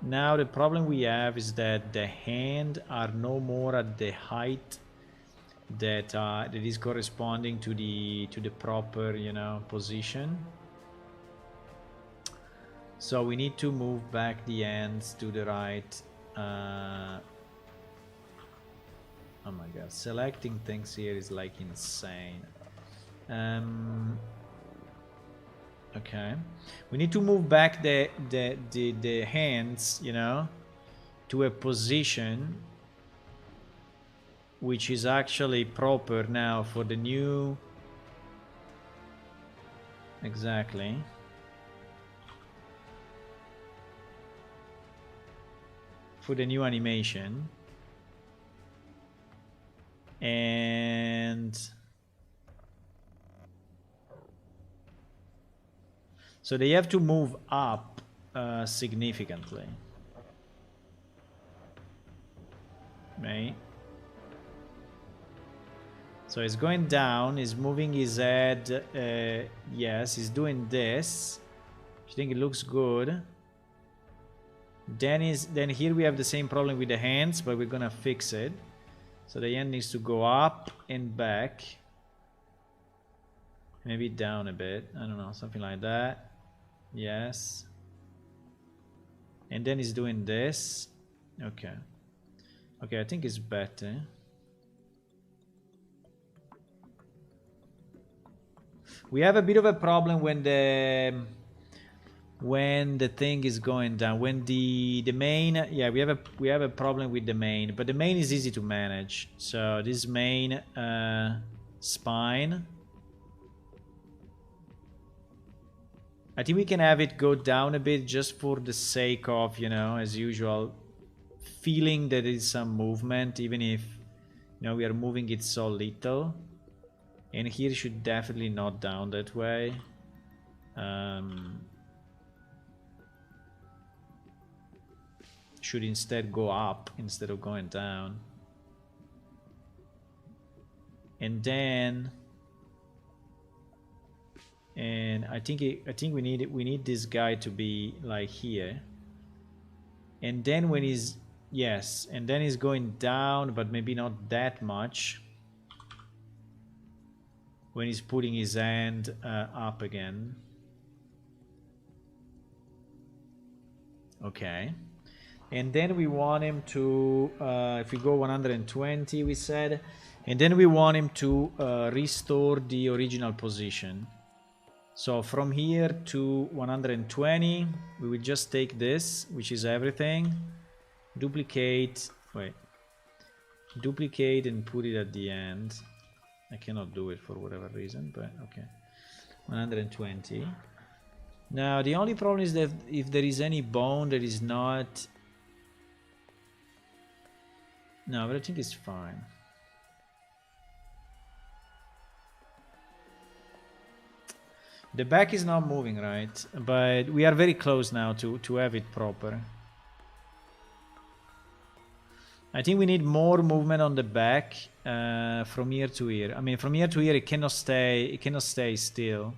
Now the problem we have is that the hand are no more at the height that is corresponding to the proper, you know, position. So we need to move back the hands to the right. Oh my god, selecting things here is like insane. Okay, we need to move back the hands, you know, to a position which is actually proper now for the new. Exactly. For the new animation. And so they have to move up significantly, right? So he's going down, he's moving his head. Yes, he's doing this. I think it looks good. Then here we have the same problem with the hands, but we're gonna fix it. So the hand needs to go up and back. Maybe down a bit. I don't know, something like that. Yes. And then he's doing this. Okay. Okay, I think it's better. We have a bit of a problem when the thing is going down, when the main, yeah, we have a problem with the main, but the main is easy to manage. So this main spine, I think we can have it go down a bit just for the sake of, you know, as usual, feeling that there is some movement, even if, you know, we are moving it so little. And here should definitely not down that way. should instead go up instead of going down. And then, and I think we need this guy to be like here. And then when he's, yes, and then he's going down, but maybe not that much. When he's putting his hand up again. Okay. And then we want him to, if we go 120, we said, and then we want him to restore the original position. So from here to 120, we will just take this, which is everything, duplicate, duplicate and put it at the end. I cannot do it for whatever reason, but okay. 120. Now the only problem is that if there is any bone that is not... No, but I think it's fine. The back is not moving, right? But we are very close now to have it proper. I think we need more movement on the back from here to here. I mean, from here to here, it cannot stay. It cannot stay still.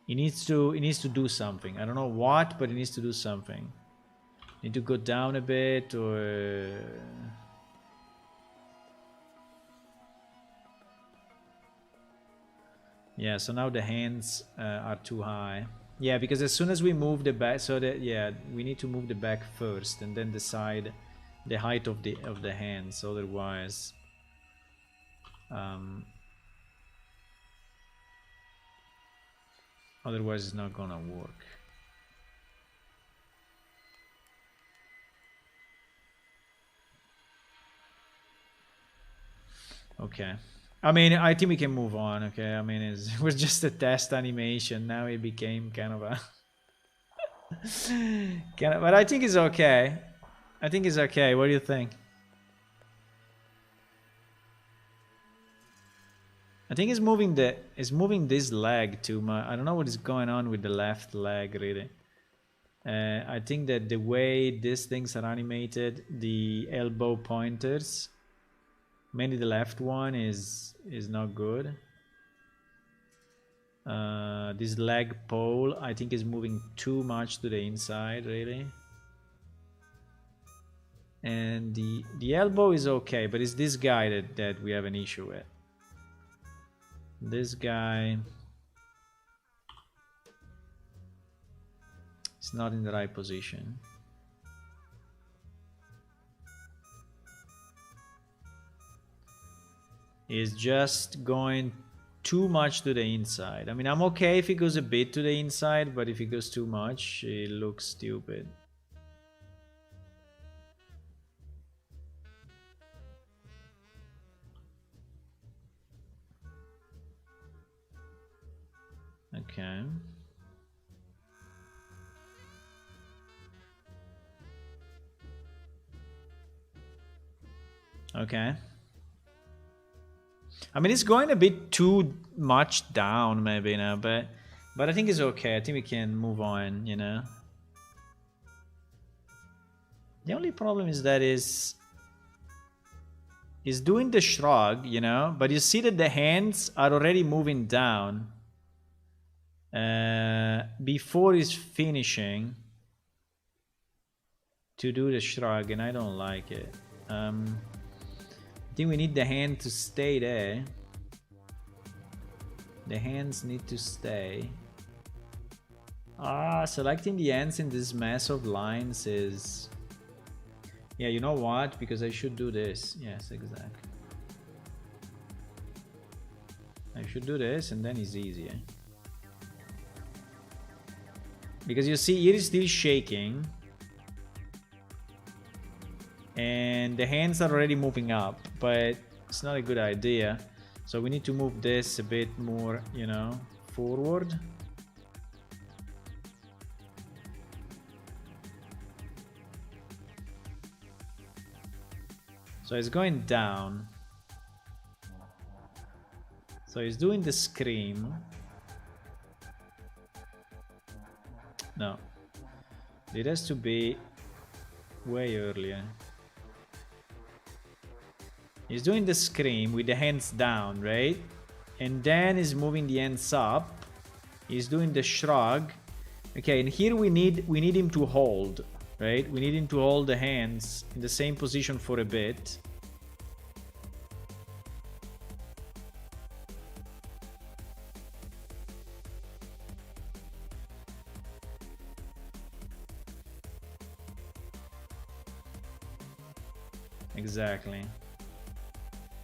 It needs to do something. I don't know what, but it needs to do something. Need to go down a bit, or yeah. So now the hands are too high. Yeah, because as soon as we move the back, so that, yeah, we need to move the back first and then decide the height of the hands. Otherwise, otherwise it's not gonna work. Okay. I mean, I think we can move on, okay? I mean, it was just a test animation. Now it became kind of a... but I think it's okay. I think it's okay. What do you think? I think it's moving this leg too much. I don't know what is going on with the left leg, really. I think that the way these things are animated, the elbow pointers, mainly the left one, is not good. This leg pole, I think, is moving too much to the inside, really. And the elbow is okay, but it's this guy that we have an issue with. This guy is not in the right position. Is just going too much to the inside. I mean, I'm okay if it goes a bit to the inside, but if it goes too much, it looks stupid. Okay. Okay. I mean, it's going a bit too much down, maybe, you know, but I think it's okay. I think we can move on, you know. The only problem is that is doing the shrug, you know, but you see that the hands are already moving down before he's finishing to do the shrug, and I don't like it. I think we need the hand to stay there. The hands need to stay. Selecting the hands in this mess of lines is... Yeah, you know what? Because I should do this. Yes, exactly. I should do this and then it's easier. Because you see, it is still shaking. And the hands are already moving up, but it's not a good idea. So we need to move this a bit more, you know, forward. So it's going down. So he's doing the scream. No. It has to be way earlier. He's doing the scream with the hands down, right? And then he's moving the hands up. He's doing the shrug. Okay, and here we need him to hold, right? We need him to hold the hands in the same position for a bit. Exactly.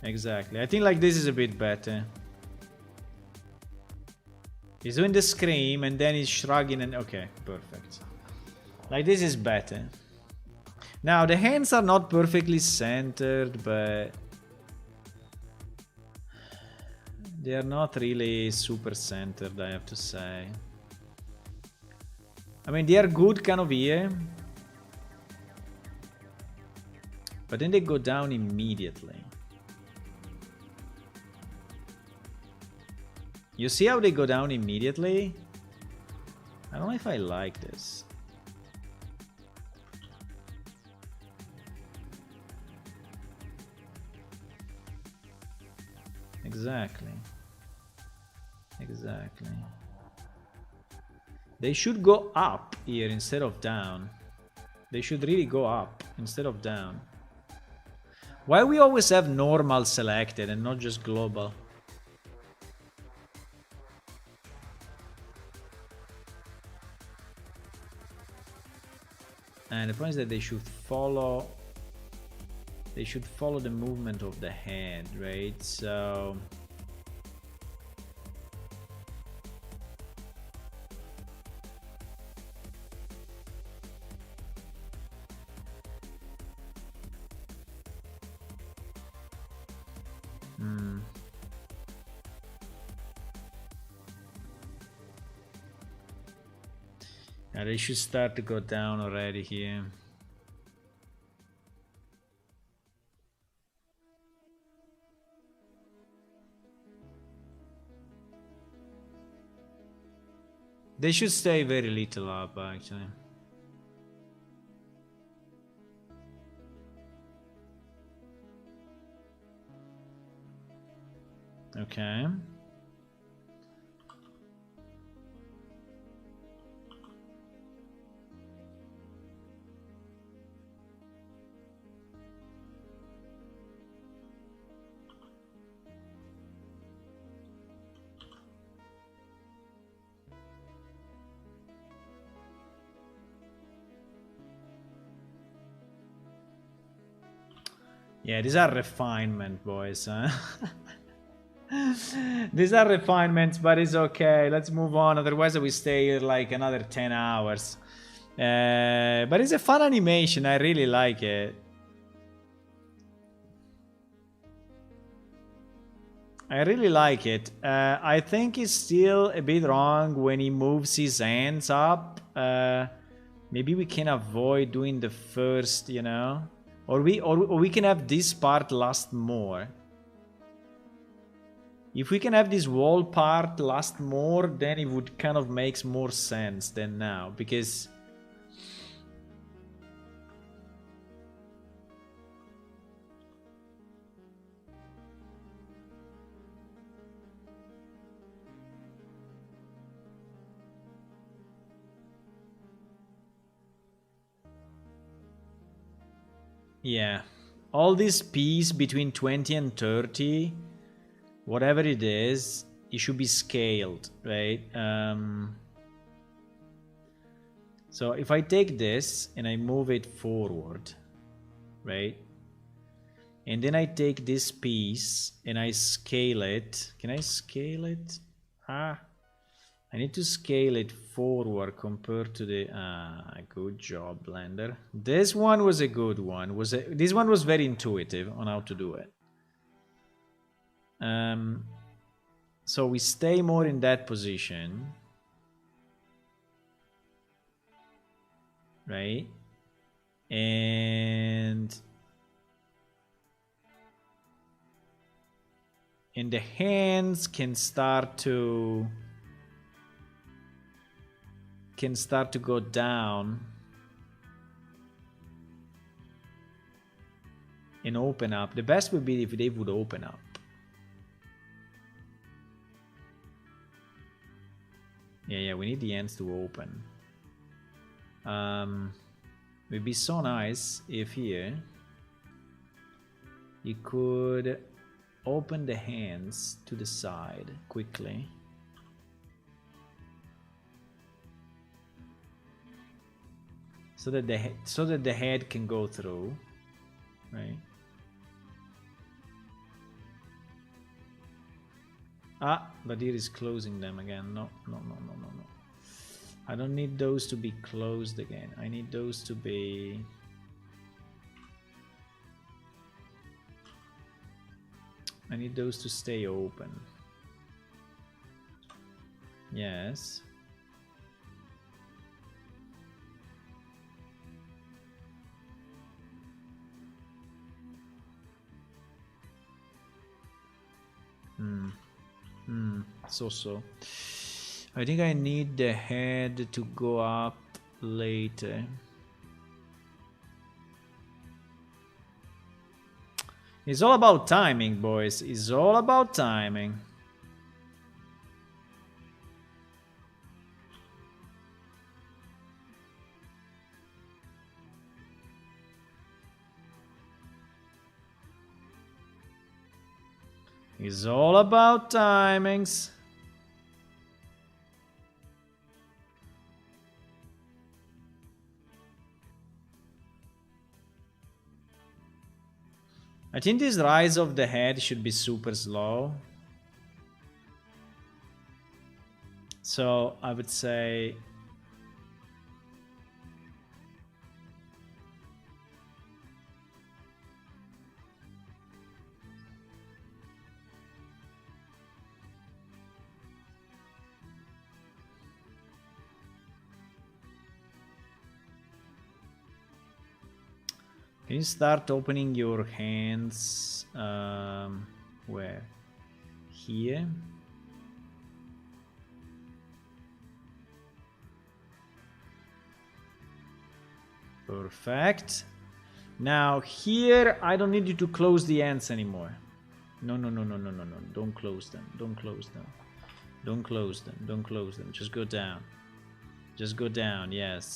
Exactly. I think like this is a bit better. He's doing the scream and then he's shrugging and okay, perfect. Like this is better. Now the hands are not perfectly centered, but they are not really super centered, I have to say. I mean, they are good kind of here. But then they go down immediately. You see how they go down immediately? I don't know if I like this. Exactly. Exactly. They should go up here instead of down. They should really go up instead of down. Why we always have normal selected and not just global? And the point is that they should follow the movement of the head, right? So yeah, they should start to go down already here. They should stay very little up, actually. Okay. Yeah, these are refinement, boys. Huh? These are refinements, but it's okay. Let's move on. Otherwise, we stay here like another 10 hours. But it's a fun animation. I really like it. I really like it. I think it's still a bit wrong when he moves his hands up. Maybe we can avoid doing the first, you know, or we can have this part last more. If we can have this wall part last more, then it would kind of makes more sense than now, because yeah, all this piece between 20 and 30, whatever it is, it should be scaled, right? So if I take this and I move it forward, right? And then I take this piece and I scale it. Can I scale it? I need to scale it forward compared to the... good job, Blender. This one was a good one. This one was very intuitive on how to do it. So we stay more in that position. Right? And the hands can start to go down. and open up. The best would be if they would open up. Yeah, we need the ends to open. It'd be so nice if here you could open the hands to the side quickly. So that the head can go through, right? Ah, but it is closing them again. No. I don't need those to be closed again. I need those to be... I need those to stay open. Yes. So. I think I need the head to go up later. It's all about timing, boys. It's all about timing. It's all about timings. I think this rise of the head should be super slow. So I would say... Can you start opening your hands? Where? Here? Perfect. Now here, I don't need you to close the ends anymore. No. Don't close them. Don't close them. Don't close them. Don't close them. Just go down. Just go down, yes.